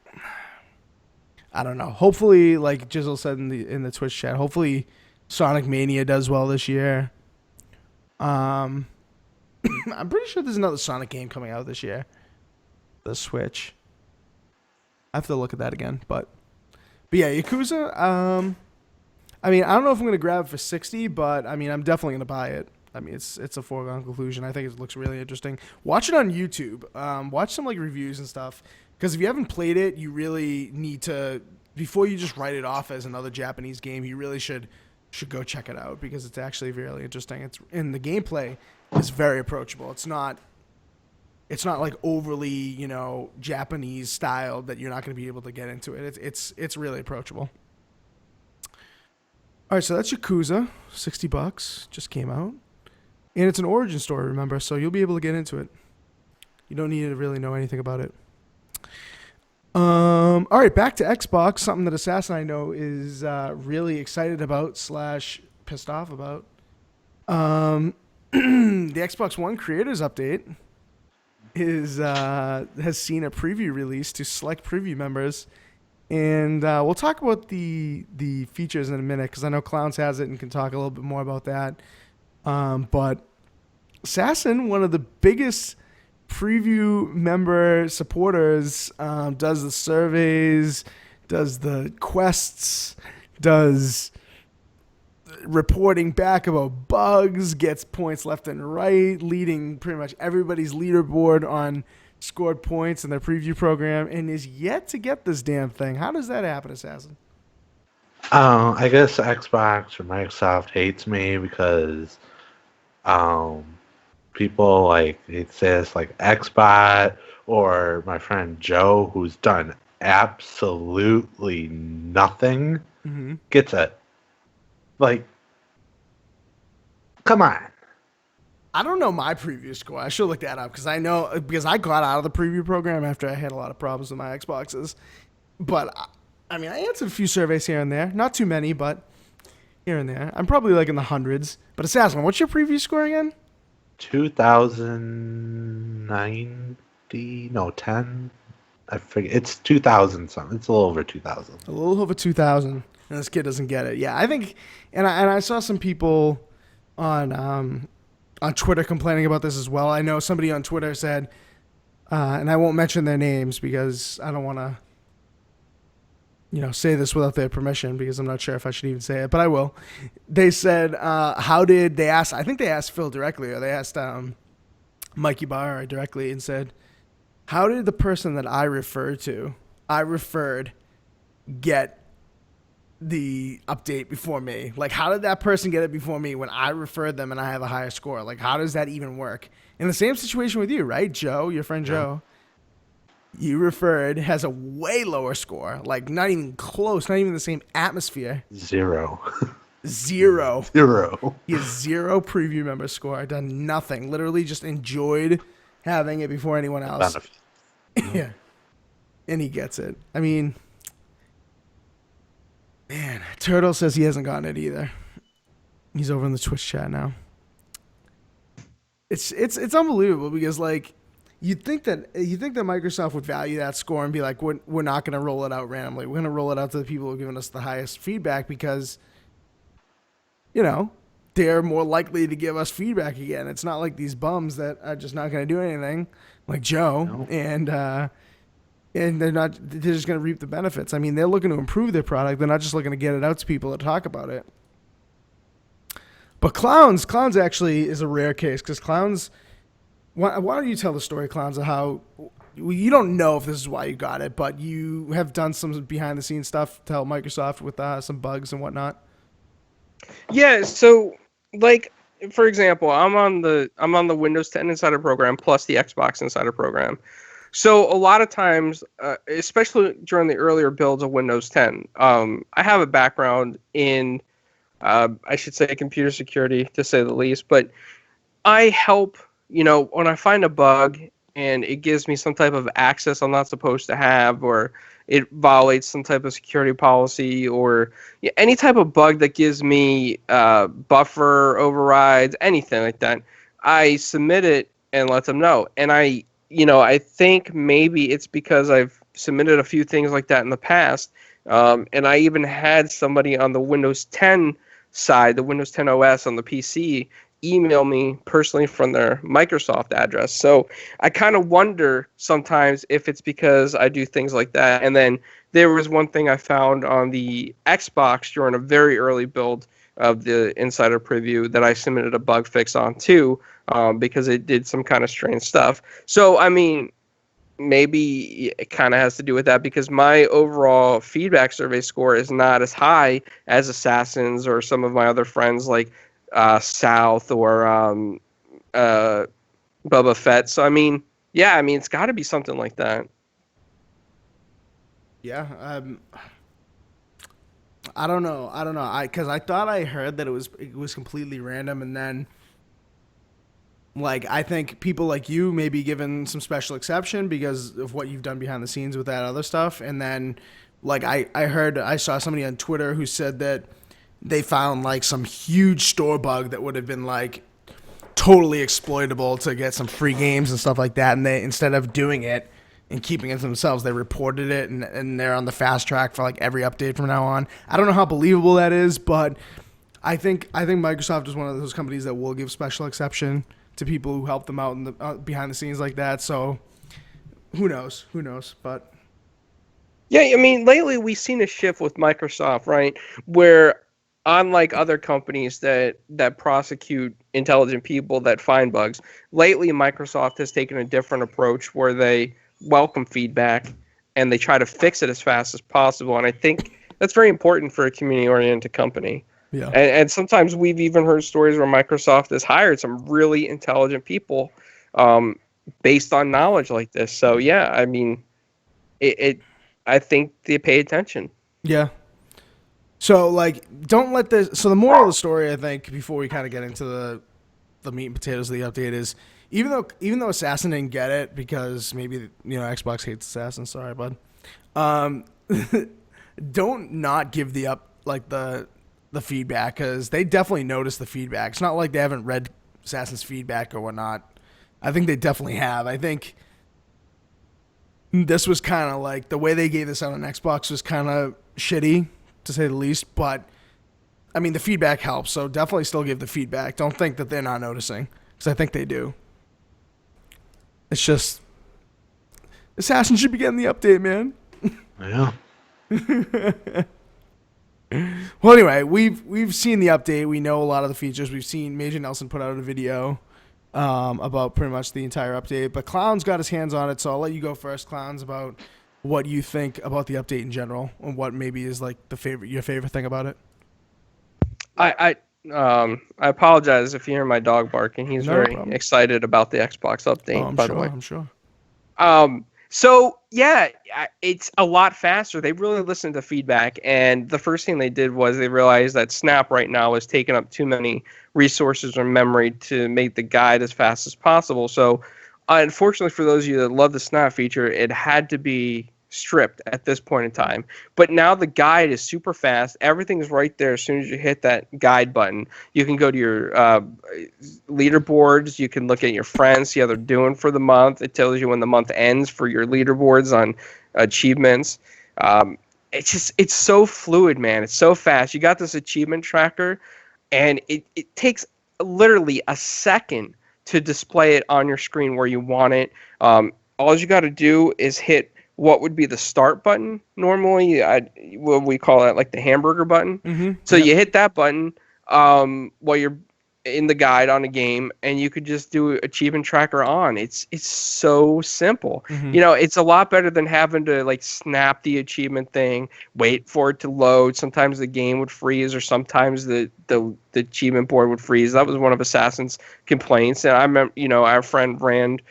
I don't know. Hopefully, like Jizzle said in the Twitch chat, hopefully Sonic Mania does well this year. I'm pretty sure there's another Sonic game coming out this year. The Switch. I have to look at that again, but yeah, Yakuza. I mean, I don't know if I'm gonna grab it for $60, but I mean, I'm definitely gonna buy it. I mean, it's a foregone conclusion. I think it looks really interesting. Watch it on YouTube. Watch some like reviews and stuff. Because if you haven't played it, you really need to, before you just write it off as another Japanese game, you really should go check it out because it's actually really interesting. And the gameplay is very approachable. It's not like overly, Japanese style that you're not going to be able to get into it. It's really approachable. All right, so that's Yakuza, $60, just came out. And it's an origin story, remember, so you'll be able to get into it. You don't need to really know anything about it. All right, back to Xbox, something that Assassin I know is really excited about / pissed off about. The Xbox One Creators Update has seen a preview release to select preview members, and we'll talk about the features in a minute because I know Clownz has it and can talk a little bit more about that. But Assassin, one of the biggest preview member supporters, does the surveys, does the quests, does reporting back about bugs, gets points left and right, leading pretty much everybody's leaderboard on scored points in their preview program, and is yet to get this damn thing. How does that happen, Assassin? I guess Xbox or Microsoft hates me because people they say it's like Xbot or my friend Joe, who's done absolutely nothing, gets it. Like, come on. I don't know my preview score. I should look that up because I got out of the preview program after I had a lot of problems with my Xboxes. But I answered a few surveys here and there, not too many, but here and there. I'm probably like in the hundreds. But Assassin, what's your preview score again? 2090, no, 10. I forget. It's 2000 something. It's a little over 2000. A little over 2000, and this kid doesn't get it. Yeah, I think, and I saw some people on Twitter complaining about this as well. I know somebody on Twitter said, and I won't mention their names because I don't want to, say this without their permission because I'm not sure if I should even say it, but I will. They said, I think they asked Phil directly, or they asked Mikey Barr directly and said, how did the person that I referred get the update before me? Like, how did that person get it before me when I referred them and I have a higher score? Like, how does that even work? In the same situation with you, right? Joe, your friend Joe, you referred, has a way lower score. Like, not even close, not even the same atmosphere. Zero. He has 0 preview member score. I've done nothing. Literally just enjoyed having it before anyone else. Yeah. And he gets it. I mean, man, Turtle says he hasn't gotten it either. He's over in the Twitch chat now. It's unbelievable because you'd think that Microsoft would value that score and be like, we're not going to roll it out randomly. We're going to roll it out to the people who have given us the highest feedback because, they're more likely to give us feedback again. It's not like these bums that are just not going to do anything, like Joe, no. and they're just going to reap the benefits. I mean, they're looking to improve their product. They're not just looking to get it out to people to talk about it. But Clownz actually is a rare case because Clownz. Why don't you tell the story, Clownz, of how you don't know if this is why you got it, but you have done some behind the scenes stuff to help Microsoft with some bugs and whatnot. Yeah. So, for example, I'm on the Windows 10 Insider program plus the Xbox Insider program. So a lot of times, especially during the earlier builds of Windows 10, I have a background in, I should say, computer security, to say the least. But I help, when I find a bug and it gives me some type of access I'm not supposed to have, or it violates some type of security policy, or any type of bug that gives me buffer overrides, anything like that, I submit it and let them know. And I think maybe it's because I've submitted a few things like that in the past. And I even had somebody on the Windows 10 side, the Windows 10 OS on the PC, email me personally from their Microsoft address. So I kind of wonder sometimes if it's because I do things like that. And then there was one thing I found on the Xbox during a very early build of the Insider preview that I submitted a bug fix on too, because it did some kind of strange stuff. So, I mean, maybe it kind of has to do with that because my overall feedback survey score is not as high as Assassin's or some of my other friends like South or Boba Fett. So I mean, yeah, I mean it's got to be something like that. Yeah. I don't know. Because I thought I heard that it was completely random, and then like I think people like you may be given some special exception because of what you've done behind the scenes with that other stuff, and then like I saw somebody on Twitter who said that they found like some huge store bug that would have been like totally exploitable to get some free games and stuff like that, and they instead of doing it and keeping it to themselves, they reported it, and they're on the fast track for like every update from now on. I don't know how believable that is, but I think Microsoft is one of those companies that will give special exception to people who help them out in the behind the scenes like that. So who knows? But Yeah, I mean, lately we've seen a shift with Microsoft, right? Where unlike other companies that prosecute intelligent people that find bugs, lately Microsoft has taken a different approach where they welcome feedback and they try to fix it as fast as possible. And I think that's very important for a community-oriented company. yeah, And sometimes we've even heard stories where Microsoft has hired some really intelligent people um, based on knowledge like this. So yeah, I mean, it I think they pay attention. yeah. So like, don't let this. So the moral of the story, I think, before we kind of get into the meat and potatoes of the update is even though Assassin didn't get it because maybe Xbox hates Assassin. Sorry, bud. Um, don't not give the feedback because they definitely notice the feedback. It's not like they haven't read Assassin's feedback or whatnot. I think they definitely have. I think this was kind of like the way they gave this out on Xbox was kind of shitty to say the least. But I mean, the feedback helps, so definitely still give the feedback. Don't think that they're not noticing because I think they do. It's just Assassin should be getting the update, man. Yeah. Well, anyway, we've seen the update. We know a lot of the features. We've seen Major Nelson put out a video about pretty much the entire update. But Clownz got his hands on it, so I'll let you go first, Clownz, about what you think about the update in general and what maybe is like your favorite thing about it. I apologize if you hear my dog barking. He's No very problem. excited about the Xbox update. By the way, I'm sure. So yeah, it's a lot faster. They really listened to feedback, and the first thing they did was they realized that Snap right now is taking up too many resources or memory to make the guide as fast as possible. So, unfortunately, for those of you that love the Snap feature, it had to be stripped at this point in time. But now the guide is super fast. Everything's right there as soon as you hit that guide button. You can go to your leaderboards. You can look at your friends, see how they're doing for the month. It tells you when the month ends for your leaderboards on achievements. It's so fluid, man. It's so fast. You got this achievement tracker, and it takes literally a second to display it on your screen where you want it. All you got to do is hit what would be the start button normally. What we call that, like the hamburger button. Mm-hmm. So you hit that button while you're in the guide on a game, and you could just do achievement tracker on. It's so simple. Mm-hmm. You know, it's a lot better than having to like snap the achievement thing, wait for it to load. Sometimes the game would freeze, or sometimes the achievement board would freeze. That was one of Assassin's complaints, and I remember, our friend Rand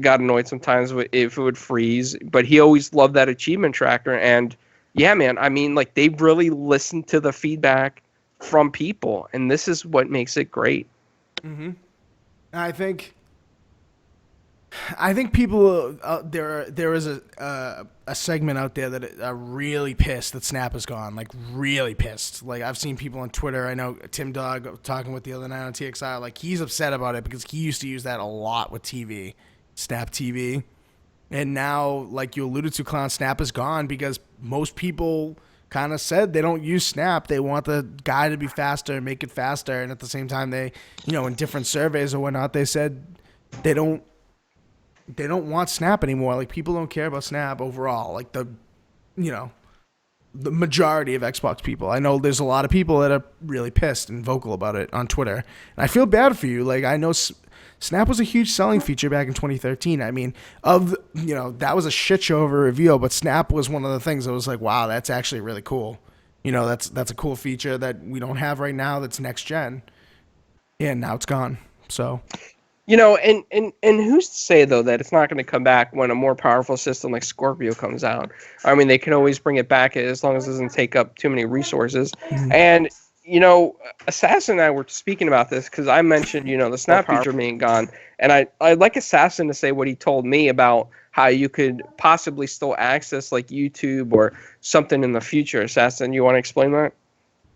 got annoyed sometimes if it would freeze, but he always loved that achievement tracker. And yeah, man, I mean, like, they really listened to the feedback from people, and this is what makes it great. Mm-hmm. I think people there is a segment out there that are really pissed that Snap is gone, like really pissed. Like, I've seen people on Twitter. I know Tim Dog talking with the other night on TXI. Like, he's upset about it because he used to use that a lot with TV, Snap TV, and now, like you alluded to, Clown, Snap is gone because most people kind of said they don't use Snap. They want the guide to be faster and make it faster, and at the same time, they, in different surveys or whatnot, they said they don't want Snap anymore. Like, people don't care about Snap overall. Like, the majority of Xbox people. I know there's a lot of people that are really pissed and vocal about it on Twitter. And I feel bad for you. Like, I know Snap was a huge selling feature back in 2013. I mean, that was a shit show of a reveal, but Snap was one of the things that was like, wow, that's actually really cool. That's a cool feature that we don't have right now that's next gen. And now it's gone. So, and who's to say though that it's not going to come back when a more powerful system like Scorpio comes out? I mean, they can always bring it back as long as it doesn't take up too many resources. Mm-hmm. And Assassin and I were speaking about this because I mentioned the Snap feature being gone, and I'd like Assassin to say what he told me about how you could possibly still access like YouTube or something in the future. Assassin, you want to explain that?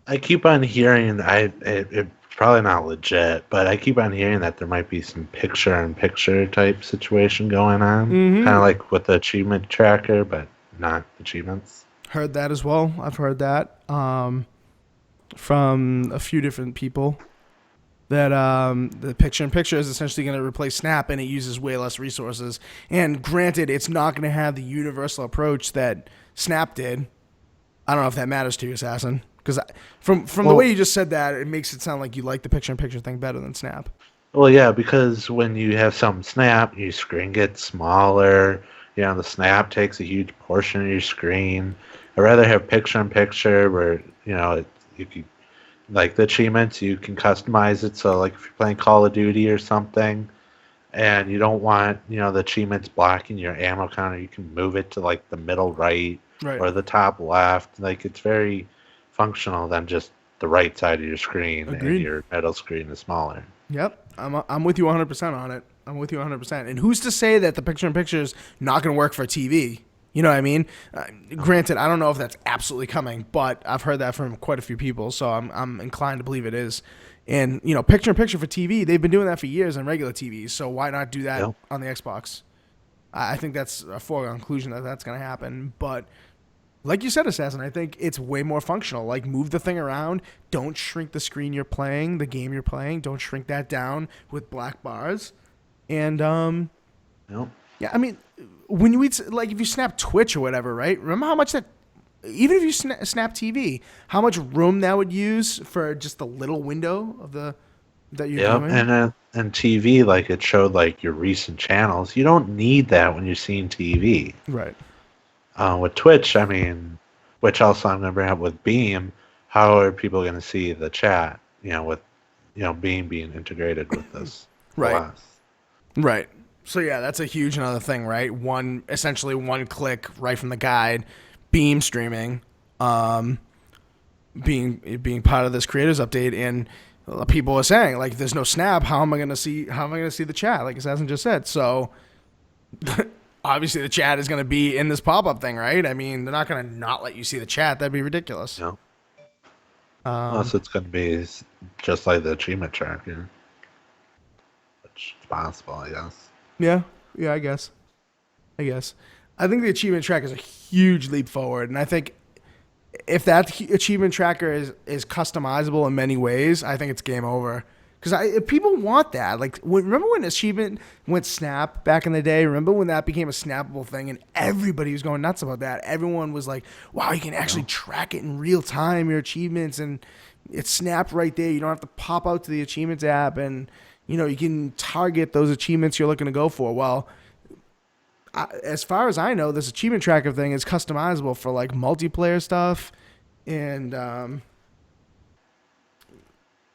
I keep on hearing it's probably not legit, but I keep on hearing that there might be some picture-in-picture type situation going on, kind of like with the achievement tracker, but not achievements. Heard that as well. I've heard that from a few different people. That the picture-in-picture is essentially going to replace Snap, and it uses way less resources. And granted, it's not going to have the universal approach that Snap did. I don't know if that matters to you, Assassin. Because from the way you just said that, it makes it sound like you like the picture-in-picture thing better than Snap. Well, yeah, because when you have some Snap, your screen gets smaller. The Snap takes a huge portion of your screen. I'd rather have picture-in-picture where, you can, like the achievements, you can customize it. So, like, if you're playing Call of Duty or something, and you don't want, the achievements blocking your ammo counter, you can move it to, like, the middle right. Or the top left. Like, it's very functional than just the right side of your screen. Agreed. And your middle screen is smaller. Yep, I'm with you 100% on it. I'm with you 100%. And who's to say that the picture-in-picture is not going to work for TV? You know what I mean? Granted, I don't know if that's absolutely coming, but I've heard that from quite a few people, so I'm inclined to believe it is. And picture-in-picture for TV, they've been doing that for years on regular TVs. So why not do that on the Xbox? I think that's a foregone conclusion that that's going to happen, but. Like you said, Assassin, I think it's way more functional. Like, move the thing around. Don't shrink the screen you're playing, the game you're playing. Don't shrink that down with black bars. And, yeah, I mean, when you if you snap Twitch or whatever, right? Remember how much that, even if you snap TV, how much room that would use for just the little window of that you're doing? And TV, like, it showed, like, your recent channels. You don't need that when you're seeing TV. Right. With Twitch, I mean, which also I'm going to bring up with Beam, how are people going to see the chat, with, Beam being integrated with this? Right. OS? Right. So, yeah, that's a huge another thing, right? Essentially one click right from the guide, Beam streaming, being part of this creators update, and people are saying, like, there's no Snap, how am I going to see the chat, like Assassin just said? So... Obviously, the chat is going to be in this pop-up thing, right? I mean, they're not going to not let you see the chat. That'd be ridiculous. No. Unless it's going to be just like the achievement tracker. Which is possible, I guess. Yeah, I guess. I think the achievement tracker is a huge leap forward. And I think if that achievement tracker is customizable in many ways, I think it's game over. Because people want that. Like, remember when achievement went Snap back in the day? Remember when that became a snappable thing and everybody was going nuts about that? Everyone was like, wow, you can actually track it in real time, your achievements, and it's snapped right there. You don't have to pop out to the achievements app, and, you can target those achievements you're looking to go for. Well, as far as I know, this achievement tracker thing is customizable for, like, multiplayer stuff, and...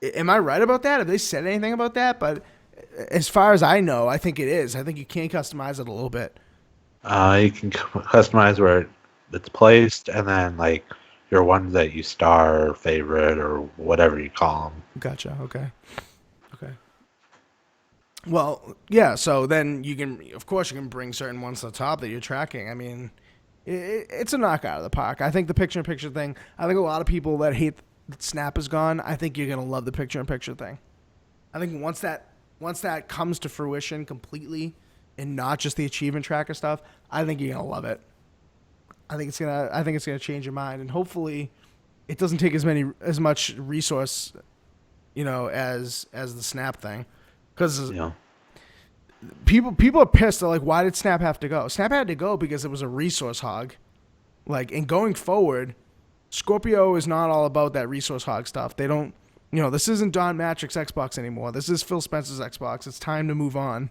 Am I right about that? Have they said anything about that? But as far as I know, I think it is. I think you can customize it a little bit. You can customize where it's placed, and then, like, your ones that you star or favorite or whatever you call them. Gotcha. Okay. Well, yeah. So then you can bring certain ones to the top that you're tracking. I mean, it's a knockout of the park. I think the picture-in-picture thing. I think a lot of people that hate Snap is gone, I think you're going to love the picture-in-picture thing. I think once that comes to fruition completely and not just the achievement tracker stuff, I think you're going to love it. I think it's going to change your mind, and hopefully it doesn't take as much resource, as the Snap thing. Cuz people are pissed. They're like, "Why did Snap have to go?" Snap had to go because it was a resource hog. Like, and going forward, Scorpio is not all about that resource hog stuff. They don't, this isn't Don Matrick's Xbox anymore. This is Phil Spencer's Xbox. It's time to move on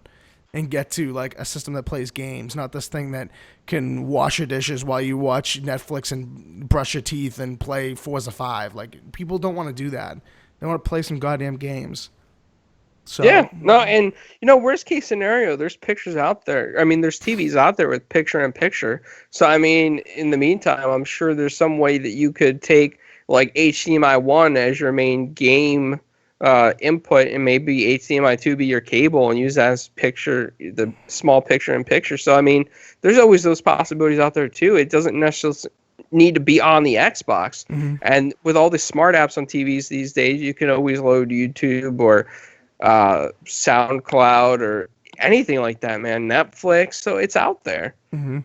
and get to like a system that plays games, not this thing that can wash your dishes while you watch Netflix and brush your teeth and play Forza 5. Like, people don't want to do that. They want to play some goddamn games. So, yeah, no, and worst case scenario, there's pictures out there. I mean, there's TVs out there with picture-in-picture. So, I mean, in the meantime, I'm sure there's some way that you could take like HDMI 1 as your main game input, and maybe HDMI 2 be your cable, and use that as the small picture-in-picture. So, I mean, there's always those possibilities out there too. It doesn't necessarily need to be on the Xbox. Mm-hmm. And with all the smart apps on TVs these days, you can always load YouTube or SoundCloud or anything like that, man. Netflix, so it's out there. Mm-hmm.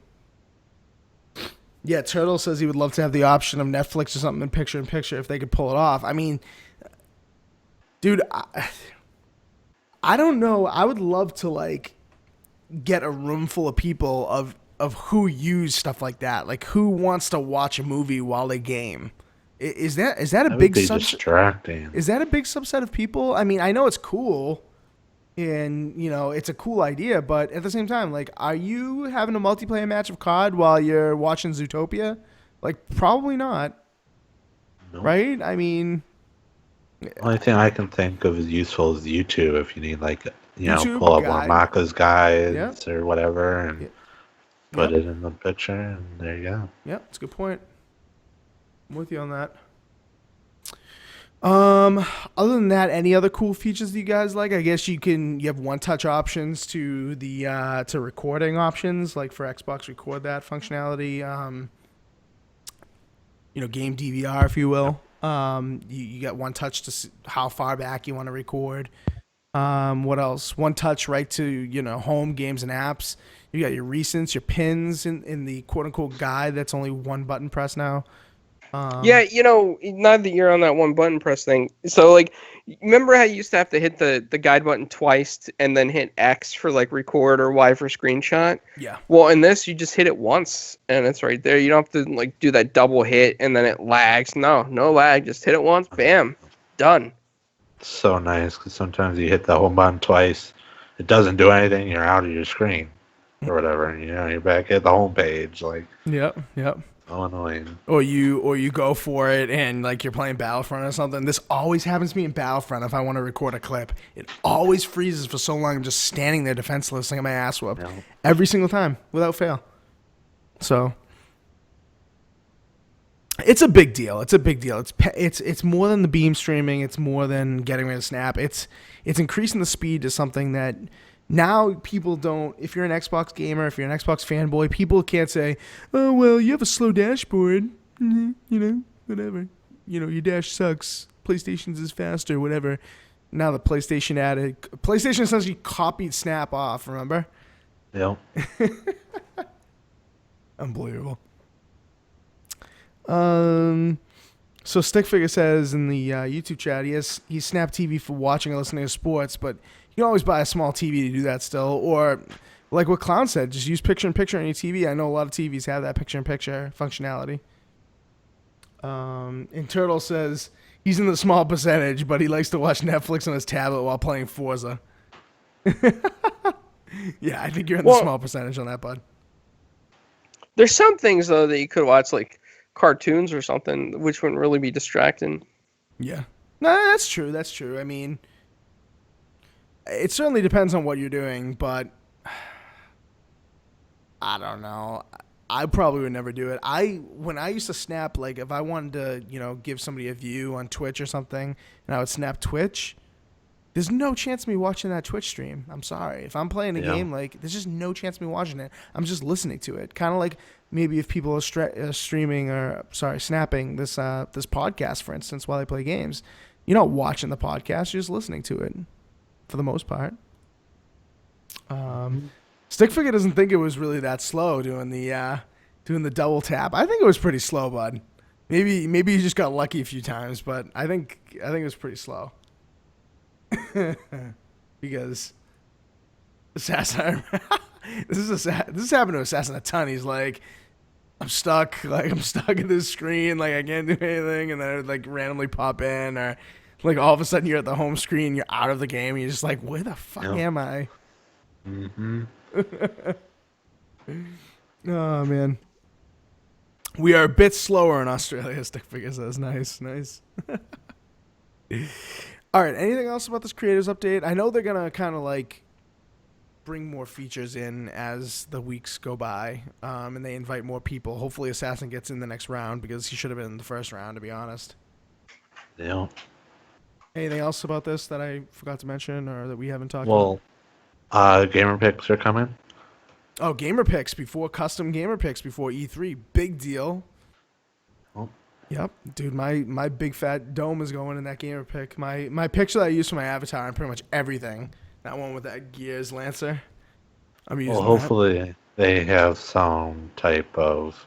Yeah, Turtle says he would love to have the option of Netflix or something in picture if they could pull it off. I mean, dude, I don't know. I would love to like get a room full of people of who use stuff like that. Like, who wants to watch a movie while they game? Is that a big distracting? Is that a big subset of people? I mean, I know it's cool, and it's a cool idea, but at the same time, like, are you having a multiplayer match of COD while you're watching Zootopia? Like, probably not. Nope. Right? I mean, the only thing I can think of as useful is YouTube. If you need like YouTube pull up guide. one of Maka's guides Yep. or whatever and Yep. put it in the picture, and there you go. Yeah, that's a good point. I'm with you on that. Other than that, any other cool features that you guys like? I guess you have one-touch options to the to recording options, like for Xbox, record that functionality. Game DVR, if you will. You got one touch to see how far back you want to record. What else? One touch right to home, games, and apps. You got your recents, your pins in the quote-unquote guide. That's only one button press now. Yeah, now that you're on that one button press thing, so like, remember how you used to have to hit the guide button twice and then hit X for like record or Y for screenshot? Yeah. Well, in this, you just hit it once and it's right there. You don't have to like do that double hit and then it lags. No lag. Just hit it once, bam, done. So nice, because sometimes you hit the home button twice, it doesn't do anything. You're out of your screen or whatever, and you're back at the home page. Like, Yep. so annoying. Or you go for it and like you're playing Battlefront or something. This always happens to me in Battlefront if I want to record a clip. It always freezes for so long. I'm just standing there defenseless, getting my ass whooped every single time without fail. So it's a big deal. It's more than the beam streaming. It's more than getting rid of snap. It's increasing the speed to something that now people don't. If you're an Xbox gamer, if you're an Xbox fanboy, people can't say, "Oh well, you have a slow dashboard." Whatever. Your dash sucks. PlayStation's is faster. Whatever. Now the PlayStation essentially copied Snap off. Remember? Yep. Unbelievable. So Stickfigure says in the YouTube chat he's Snap TV for watching or listening to sports, but you can always buy a small TV to do that still, or like what Clownz said, just use picture-in-picture on your TV. I know a lot of TVs have that picture-in-picture functionality. And Turtle says he's in the small percentage, but he likes to watch Netflix on his tablet while playing Forza. Yeah, I think you're in the small percentage on that, bud. There's some things though that you could watch, like cartoons or something, which wouldn't really be distracting. Yeah. No, that's true. I mean, it certainly depends on what you're doing, but I don't know. I probably would never do it. When I used to snap, like if I wanted to, give somebody a view on Twitch or something, and I would snap Twitch, there's no chance of me watching that Twitch stream. I'm sorry. If I'm playing a game, like there's just no chance of me watching it. I'm just listening to it. Kind of like maybe if people are streaming or snapping this podcast, for instance, while they play games. You're not watching the podcast. You're just listening to it, for the most part. Stickfigure doesn't think it was really that slow doing the double tap. I think it was pretty slow, bud. Maybe you just got lucky a few times, but I think it was pretty slow. Because Assassin, this has happened to Assassin a ton. He's like, I'm stuck. Like I'm stuck at this screen. Like I can't do anything, and then it would like randomly pop in, or like all of a sudden you're at the home screen, you're out of the game, and you're just like, where the fuck am I? Mm-hmm. Oh man, we are a bit slower in Australia. Stick Figure says, nice. All right, anything else about this creators update? I know they're gonna kind of like bring more features in as the weeks go by, and they invite more people. Hopefully Assassin gets in the next round because he should have been in the first round, to be honest. Yeah. Anything else about this that I forgot to mention or that we haven't talked about? Well, gamer picks are coming. Oh, gamer picks before custom gamer picks before E3. Big deal. Oh. Yep. Dude, my big fat dome is going in that gamer pick. My picture that I use for my avatar and pretty much everything. That one with that Gears Lancer. I'm using Well, hopefully they have some type of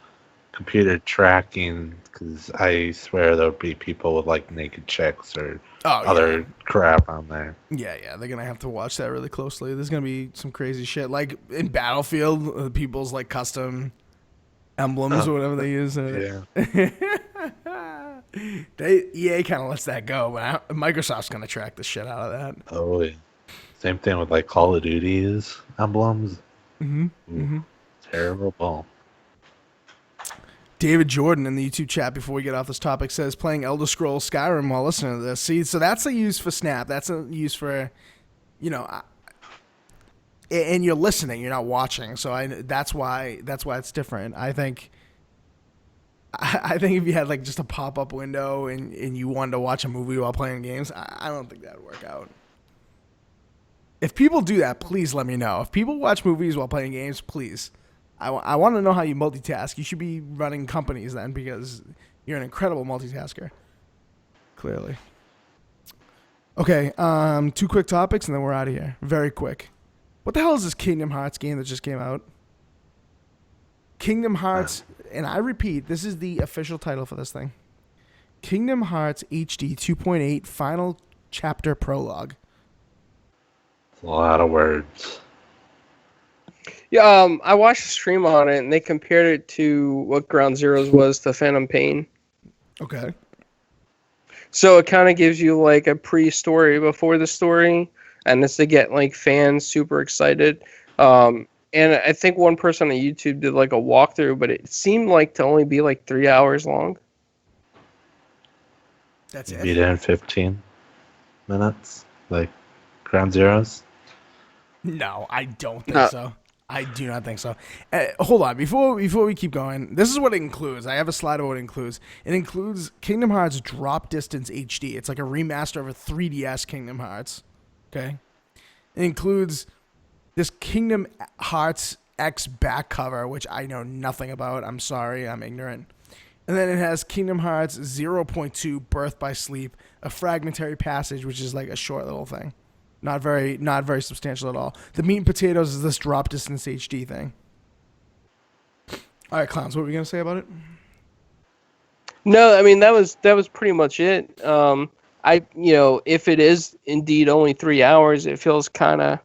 computer tracking, because I swear there'll be people with like naked chicks or other crap on there. Yeah, they're gonna have to watch that really closely. There's gonna be some crazy shit, like in Battlefield, people's like custom emblems or whatever they use. Yeah. EA kind of lets that go, but Microsoft's gonna track the shit out of that. Oh, yeah. Same thing with like Call of Duty's emblems. Terrible. David Jordan in the YouTube chat before we get off this topic says playing Elder Scrolls Skyrim while listening to this. See, so that's a use for Snap. That's a use for, and you're listening, you're not watching. So that's why it's different. I think if you had like just a pop up window and you wanted to watch a movie while playing games, I don't think that would work out. If people do that, please let me know. If people watch movies while playing games, please. I want to know how you multitask. You should be running companies then, because you're an incredible multitasker. Clearly. Okay, 2 quick topics and then we're out of here. Very quick. What the hell is this Kingdom Hearts game that just came out? Kingdom Hearts, and I repeat, this is the official title for this thing. Kingdom Hearts HD 2.8 Final Chapter Prologue. It's a lot of words. Yeah, I watched a stream on it, and they compared it to what Ground Zeroes was to Phantom Pain. Okay. So it kind of gives you like a pre-story before the story, and it's to get like fans super excited. And I think one person on YouTube did like a walkthrough, but it seemed like to only be like 3 hours long. That's it. Beat it in 15 minutes, like Ground Zeroes. No, I don't think so. I do not think so. Hold on. Before we keep going, this is what it includes. I have a slide of what it includes. It includes Kingdom Hearts Drop Distance HD. It's like a remaster of a 3DS Kingdom Hearts. Okay? It includes this Kingdom Hearts X back cover, which I know nothing about. I'm sorry. I'm ignorant. And then it has Kingdom Hearts 0.2 Birth by Sleep, a fragmentary passage, which is like a short little thing. Not very substantial at all. The meat and potatoes is this drop distance HD thing. All right, Clownz, what were you gonna say about it? No, I mean that was pretty much it. If it is indeed only 3 hours, it feels kind of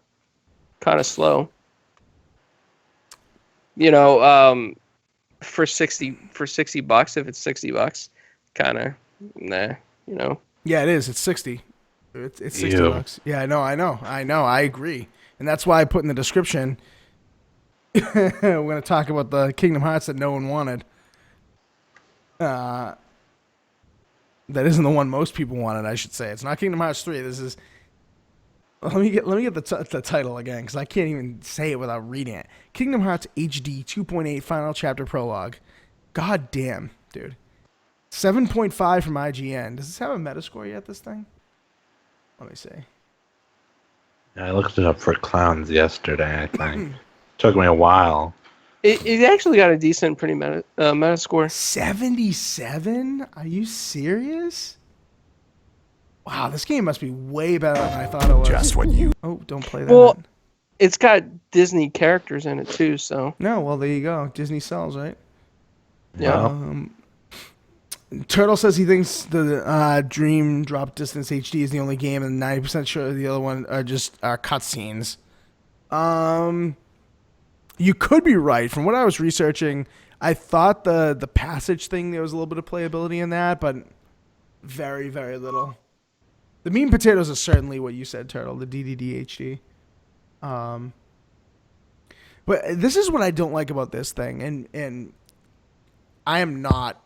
slow. For $60, if it's $60, kind of nah. Yeah, it is. It's 60. It's $60. Yeah, I know. I agree, and that's why I put in the description. We're gonna talk about the Kingdom Hearts that no one wanted. That isn't the one most people wanted, I should say. It's not Kingdom Hearts 3. This is. Let me get the title again, because I can't even say it without reading it. Kingdom Hearts HD 2.8 Final Chapter Prologue. God damn, dude. 7.5 from IGN. Does this have a Metascore yet, this thing? Let me see. I looked it up for Clownz yesterday, I think. Took me a while. It actually got a decent, pretty Metascore. 77? Are you serious? Wow, this game must be way better than I thought it was. Just when you... Oh, don't play that. Well, it's got Disney characters in it, too, so... No, well, there you go. Disney sells, right? Yeah. Turtle says he thinks the Dream Drop Distance HD is the only game, and 90% sure the other one are just cutscenes. You could be right. From what I was researching, I thought the passage thing, there was a little bit of playability in that, but very, very little. The meat and potatoes are certainly what you said, Turtle, the DDDHD. But this is what I don't like about this thing, and I am not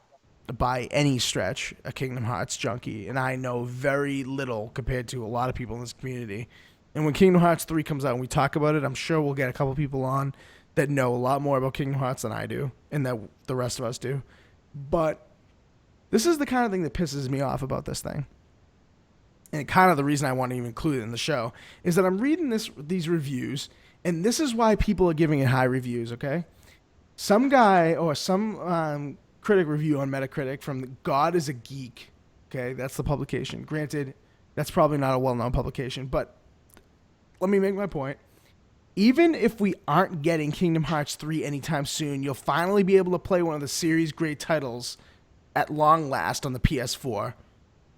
by any stretch a Kingdom Hearts junkie, and I know very little compared to a lot of people in this community. And when Kingdom Hearts 3 comes out and we talk about it, I'm sure we'll get a couple people on that know a lot more about Kingdom Hearts than I do, and that the rest of us do. But this is the kind of thing that pisses me off about this thing. And kind of the reason I want to even include it in the show is that I'm reading these reviews, and this is why people are giving it high reviews, okay? Some guy or some critic review on Metacritic from God is a Geek, okay? That's the publication. Granted, that's probably not a well-known publication, but let me make my point. Even if we aren't getting Kingdom Hearts 3 anytime soon, you'll finally be able to play one of the series' great titles at long last on the PS4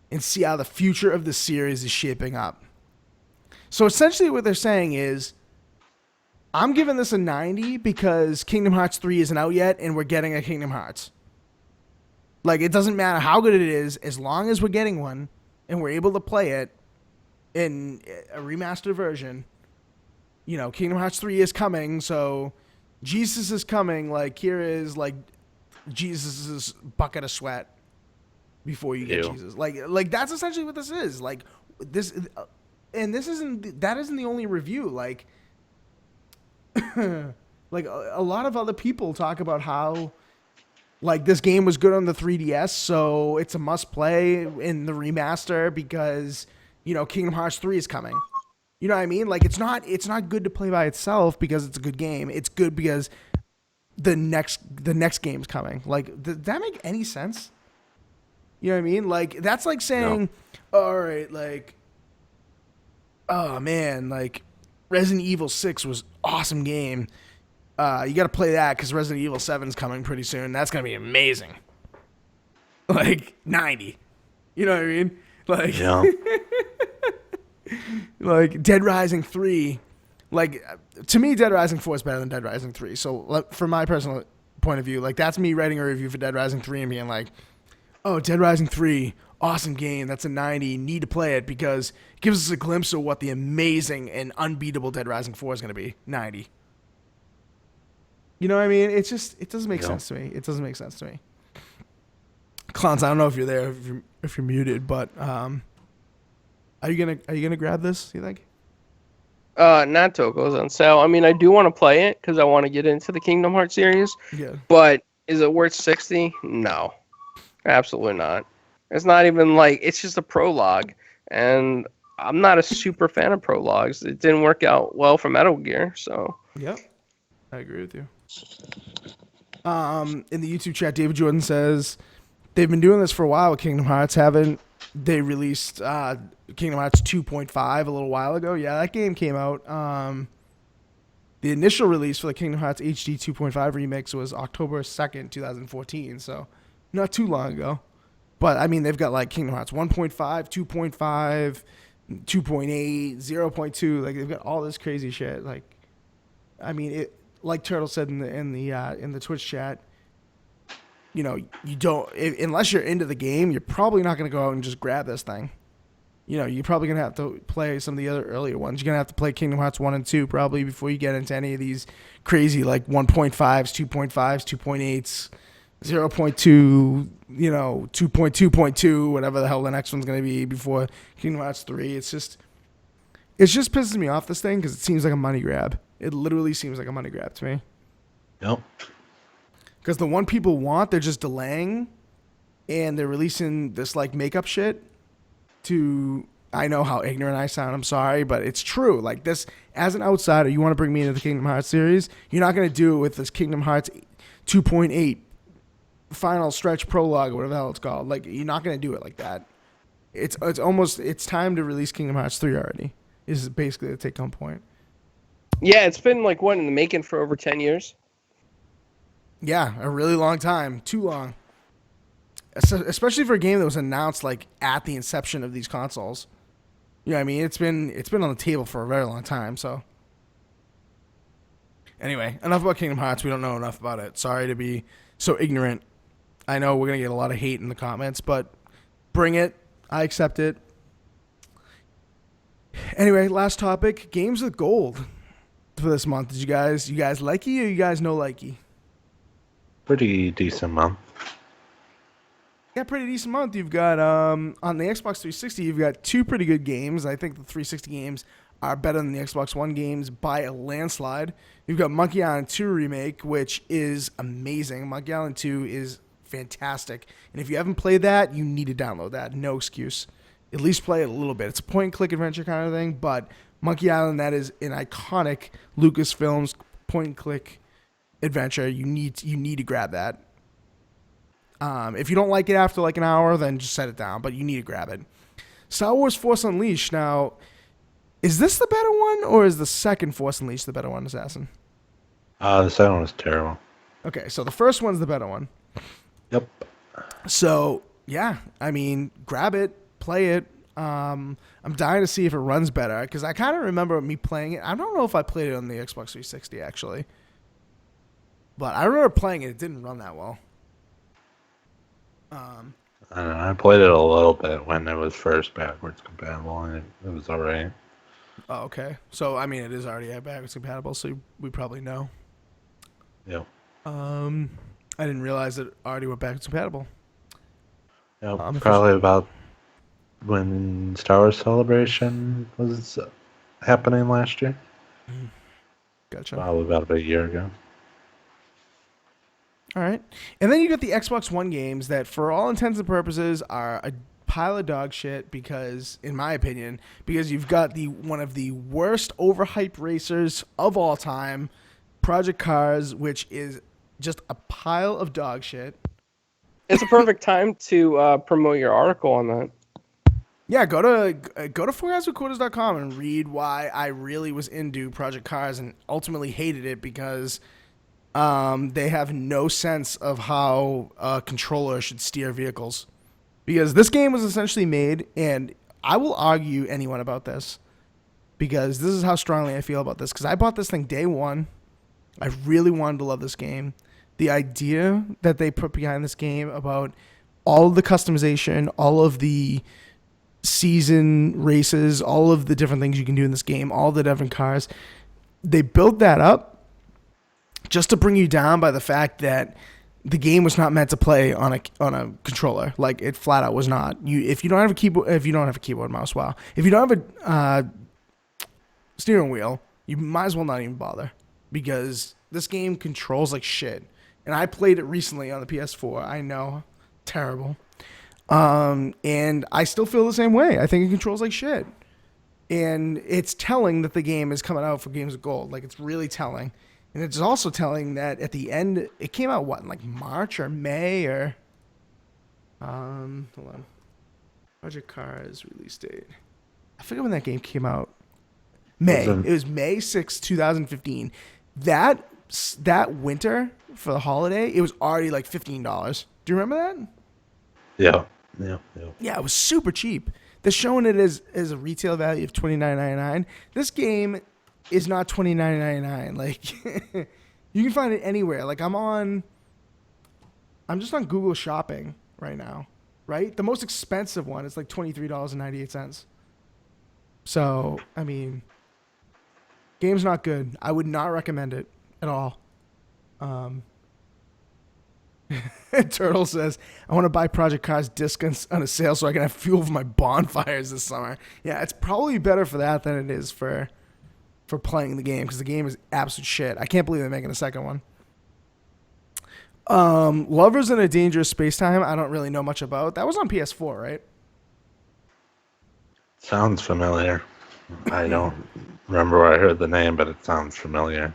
and see how the future of the series is shaping up. So essentially what they're saying is, I'm giving this a 90 because Kingdom Hearts 3 isn't out yet and we're getting a Kingdom Hearts. Like, it doesn't matter how good it is, as long as we're getting one and we're able to play it in a remastered version. You know, Kingdom Hearts 3 is coming, so Jesus is coming. Like, here is, like, Jesus' bucket of sweat before you get Jesus. Like that's essentially what this is. Like, this, and that isn't the only review. Like, like a lot of other people talk about how, like, this game was good on the 3DS, so it's a must play in the remaster because, you know, Kingdom Hearts 3 is coming. You know what I mean? Like, it's not good to play by itself because it's a good game. It's good because the next game's coming. Like, does that make any sense? You know what I mean? Like, that's like saying, no. All right, like, oh man, like, Resident Evil 6 was awesome game. You got to play that because Resident Evil 7's coming pretty soon. That's gonna be amazing. Like, 90. You know what I mean? Like, yeah. Like, Dead Rising 3, like, to me, Dead Rising 4 is better than Dead Rising 3. So, from my personal point of view, like, that's me writing a review for Dead Rising 3 and being like, oh, Dead Rising 3, awesome game, that's a 90, need to play it because it gives us a glimpse of what the amazing and unbeatable Dead Rising 4 is going to be, 90. You know what I mean? It doesn't make sense to me. It doesn't make sense to me. Clownz, I don't know if you're there, if you're muted, but are you gonna grab this, you think? Not till it goes on sale. I mean, I do want to play it because I want to get into the Kingdom Hearts series. Yeah. But is it worth 60? No, absolutely not. It's not even like, it's just a prologue, and I'm not a super fan of prologues. It didn't work out well for Metal Gear, so. Yep, I agree with you. In the YouTube chat, David Jordan says they've been doing this for a while with Kingdom Hearts. Haven't they released Kingdom Hearts 2.5 a little while ago? Yeah, that game came out. The initial release for the Kingdom Hearts HD 2.5 remix was October 2nd, 2014, so not too long ago. But, I mean, they've got, like, Kingdom Hearts 1.5, 2.5, 2.8, 0.2. Like, they've got all this crazy shit. Like, I mean, it, like Turtle said in the Twitch chat, you know, you don't, unless you're into the game, you're probably not going to go out and just grab this thing. You know, you're probably going to have to play some of the other earlier ones. You're going to have to play Kingdom Hearts 1 and 2 probably before you get into any of these crazy, like, 1.5s, 2.5s, 2.8s, 0.2, you know, 2.2.2, whatever the hell the next one's going to be before Kingdom Hearts 3. It just pisses me off, this thing, because it seems like a money grab. It literally seems like a money grab to me. Yep. Because the one people want, they're just delaying, and they're releasing this, like, makeup shit to, I know how ignorant I sound, I'm sorry, but it's true. Like, this, as an outsider, you want to bring me into the Kingdom Hearts series, you're not going to do it with this Kingdom Hearts 2.8 final stretch prologue or whatever the hell it's called. Like, you're not going to do it like that. It's time to release Kingdom Hearts 3 already, is basically the take-home point. Yeah, it's been, like, what, in the making for over 10 years? Yeah, a really long time. Too long. Especially for a game that was announced, like, at the inception of these consoles. You know what I mean? It's been on the table for a very long time, so. Anyway, enough about Kingdom Hearts. We don't know enough about it. Sorry to be so ignorant. I know we're gonna get a lot of hate in the comments, but bring it. I accept it. Anyway, last topic: games with gold for this month. Did you guys likey or you guys no likey? Pretty decent month. Yeah, pretty decent month. You've got on the Xbox 360, you've got two pretty good games. I think the 360 games are better than the Xbox One games by a landslide. You've got Monkey Island 2 remake, which is amazing. Monkey Island 2 is fantastic, and if you haven't played that, you need to download that. No excuse. At least play it a little bit. It's a point-and-click adventure kind of thing, but Monkey Island, that is an iconic Lucasfilms point-and-click adventure. You need to grab that. If you don't like it after like an hour, then just set it down, but you need to grab it. Star Wars Force Unleashed. Now, is this the better one, or is the second Force Unleashed the better one, Assassin? The second one was terrible. Okay, so the first one's the better one. Yep. So, yeah, I mean, grab it, play it. I'm dying to see if it runs better, because I kind of remember me playing it. I don't know if I played it on the Xbox 360, actually. But I remember playing it. It didn't run that well. I don't know. I played it a little bit when it was first backwards compatible, and it was alright. Oh, okay. So, I mean, it is already backwards compatible, so we probably know. Yep. I didn't realize it already went backwards compatible. Yep. Probably about when Star Wars Celebration was happening last year. Gotcha. Probably about a year ago. All right. And then you got the Xbox One games that, for all intents and purposes, are a pile of dog shit because, in my opinion, because you've got one of the worst overhyped racers of all time, Project Cars, which is just a pile of dog shit. It's a perfect time to promote your article on that. Yeah, go to 4GwQPodcast.com and read why I really was into Project Cars and ultimately hated it because they have no sense of how a controller should steer vehicles. Because this game was essentially made, and I will argue anyone about this, because this is how strongly I feel about this, because I bought this thing day one. I really wanted to love this game. The idea that they put behind this game about all of the customization, all of the season races, all of the different things you can do in this game, all the different cars, they built that up just to bring you down by the fact that the game was not meant to play on a controller. Like, it flat out was not. If you don't have a keyboard mouse, wow. If you don't have a steering wheel, you might as well not even bother, because this game controls like shit. And I played it recently on the PS4. I know, terrible. And I still feel the same way. I think it controls like shit. And it's telling that the game is coming out for Games with Gold. Like, it's really telling. And it's also telling that at the end, it came out, what, in like March or May or... hold on. Project Cars release date. I forget when that game came out. May. It was May 6, 2015. That winter for the holiday, it was already like $15. Do you remember that? Yeah. Yeah, it was super cheap. They're showing it as a retail value of $29.99. This game is not $29.99. Like, you can find it anywhere. Like, I'm just on Google Shopping right now, right? The most expensive one is like $23.98. So, I mean, game's not good. I would not recommend it at all. Turtle says, I want to buy Project Cars discs on a sale so I can have fuel for my bonfires this summer. Yeah, it's probably better for that than it is for playing the game, because the game is absolute shit. I can't believe they're making a second one. Lovers in a Dangerous Space-Time, I don't really know much about. That was on PS4, right? Sounds familiar. I don't remember where I heard the name, but it sounds familiar.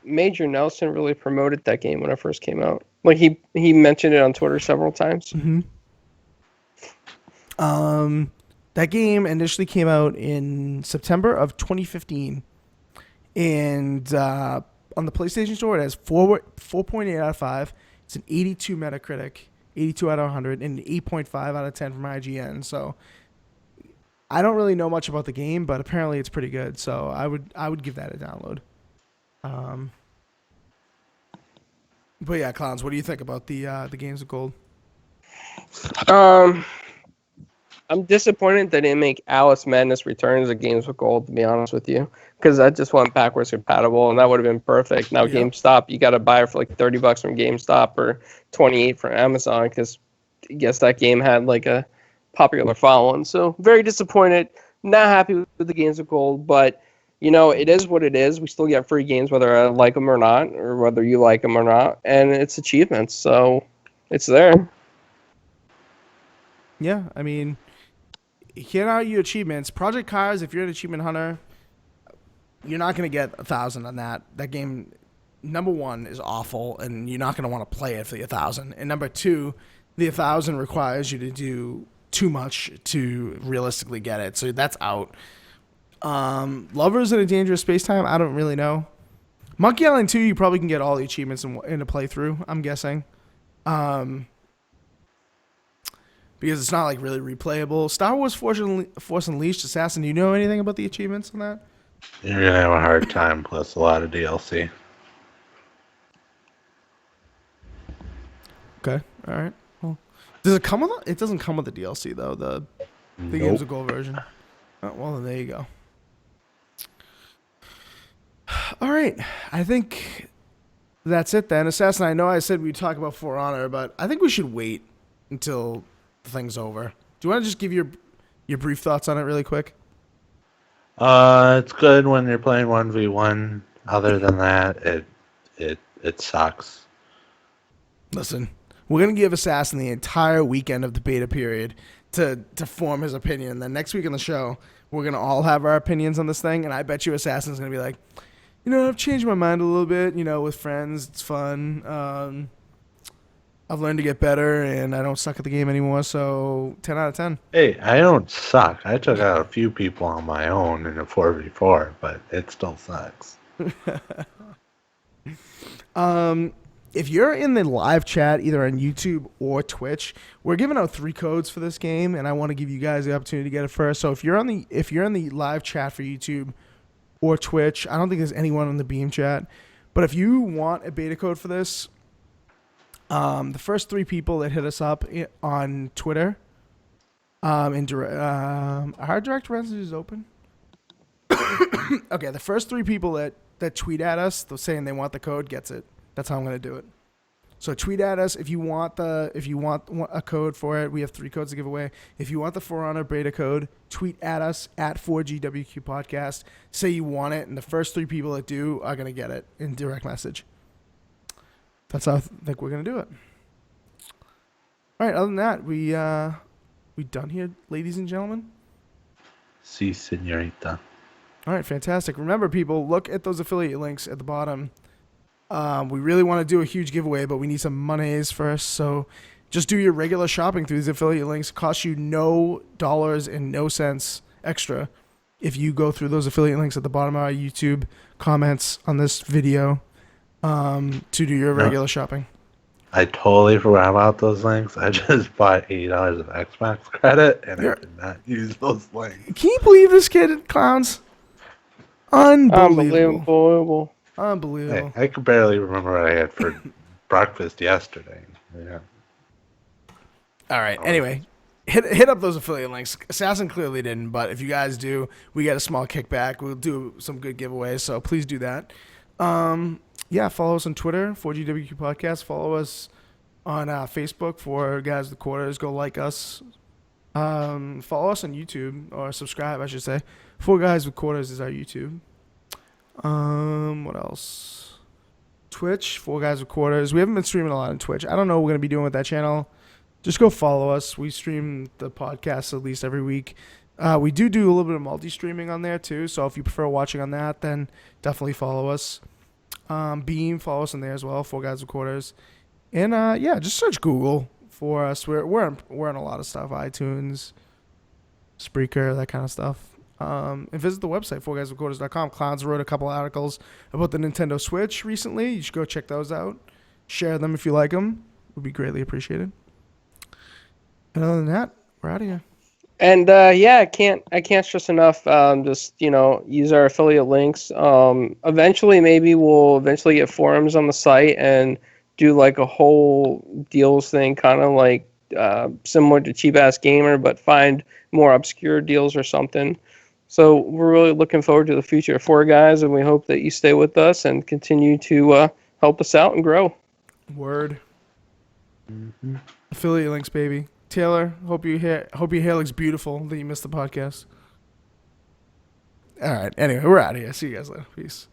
Major Nelson really promoted that game when it first came out. Like, he mentioned it on Twitter several times. Mm-hmm. That game initially came out in September of 2015, and on the PlayStation Store it has 4.8 out of 5. It's an 82 Metacritic, 82 out of 100, and an 8.5 out of 10 from IGN. So I don't really know much about the game, but apparently it's pretty good. So I would give that a download. But yeah, Clowns, what do you think about the games of gold? Um, I'm disappointed they didn't make Alice Madness Returns a Games with Gold, to be honest with you, because that just went backwards compatible, and that would have been perfect. Now Yep. GameStop, you got to buy it for like $30 from GameStop or $28 from Amazon, because I guess that game had like a popular following. So very disappointed. Not happy with the Games of Gold, but it is what it is. We still get free games whether I like them or not, or whether you like them or not, and it's achievements, so it's there. Yeah, I mean, you can't argue achievements. Project Cars, if you're an achievement hunter, you're not going to get 1,000 on that. That game, number one, is awful, and you're not going to want to play it for the 1,000. And number two, the 1,000 requires you to do too much to realistically get it, so that's out. Lovers in a Dangerous Space Time, I don't really know. Monkey Island 2, you probably can get all the achievements in a playthrough, I'm guessing. Because it's not like really replayable. Star Wars Force Unleashed Assassin, do you know anything about the achievements on that? You're gonna have a hard time. Plus a lot of DLC. Okay, all right. Well, does it come with it? It doesn't come with the DLC though. The Games of Gold version. Oh, well, then there you go. All right, I think that's it then. Assassin, I know I said we'd talk about For Honor, but I think we should wait until the thing's over. Do you want to just give your brief thoughts on it really quick? It's good when you're playing 1v1. Other than that, it sucks. Listen, we're gonna give Assassin the entire weekend of the beta period to form his opinion. And then next week on the show, we're gonna all have our opinions on this thing, and I bet you Assassin's gonna be like, I've changed my mind a little bit. With friends, it's fun. I've learned to get better, and I don't suck at the game anymore. So 10 out of 10. Hey, I don't suck. I took out a few people on my own in a 4v4, but it still sucks. If you're in the live chat, either on YouTube or Twitch, we're giving out 3 codes for this game, and I want to give you guys the opportunity to get it first. So if you're in the live chat for YouTube or Twitch, I don't think there's anyone in the Beam chat, but if you want a beta code for this, the first 3 people that hit us up on Twitter, are direct messages open? Okay, the first 3 people that tweet at us saying they want the code gets it. That's how I'm going to do it. So tweet at us if you want a code for it. We have 3 codes to give away. If you want the For Honor beta code, tweet at us at 4GwQPodcast. Say you want it, and the first 3 people that do are going to get it in direct message. That's how I think we're going to do it. All right, other than that, we done here, ladies and gentlemen? Si, señorita. All right, fantastic. Remember, people, look at those affiliate links at the bottom. We really want to do a huge giveaway, but we need some monies first. So just do your regular shopping through these affiliate links. It costs you no dollars and no cents extra if you go through those affiliate links at the bottom of our YouTube comments on this video to do your regular shopping. I totally forgot about those links. I just bought $80 of Xbox credit, and I did not use those links. Can you believe this kid, Clowns? Unbelievable. Unbelievable. Hey, I could barely remember what I had for breakfast yesterday. Yeah. All right. Anyway, hit up those affiliate links. Assassin clearly didn't, but if you guys do, we get a small kickback. We'll do some good giveaways, so please do that. Follow us on Twitter, 4GwQ Podcast. Follow us on Facebook, 4 Guys with Quarters. Go like us. Follow us on YouTube, or subscribe, I should say. 4 Guys with Quarters is our YouTube. What else? Twitch, 4 Guys with Quarters. We haven't been streaming a lot on Twitch. I don't know what we're going to be doing with that channel. Just go follow us. We stream the podcast at least every week. We do a little bit of multi-streaming on there too, so if you prefer watching on that, then definitely follow us. Beam, follow us on there as well, 4 Guys with Quarters. And just search Google for us. We're on a lot of stuff, iTunes, Spreaker, that kind of stuff. And visit the website, 4guyswithquarters.com. Clownz wrote a couple articles about the Nintendo Switch recently. You should go check those out. Share them if you like them. Would be greatly appreciated. And other than that, we're out of here. And I can't stress enough. Just use our affiliate links. Eventually, maybe we'll get forums on the site and do like a whole deals thing, kind of like similar to Cheap Ass Gamer, but find more obscure deals or something. So we're really looking forward to the future of Four Guys, and we hope that you stay with us and continue to help us out and grow. Word. Affiliate links, baby. Taylor, hope your hair looks beautiful that you missed the podcast. All right. Anyway, we're out of here. See you guys later. Peace.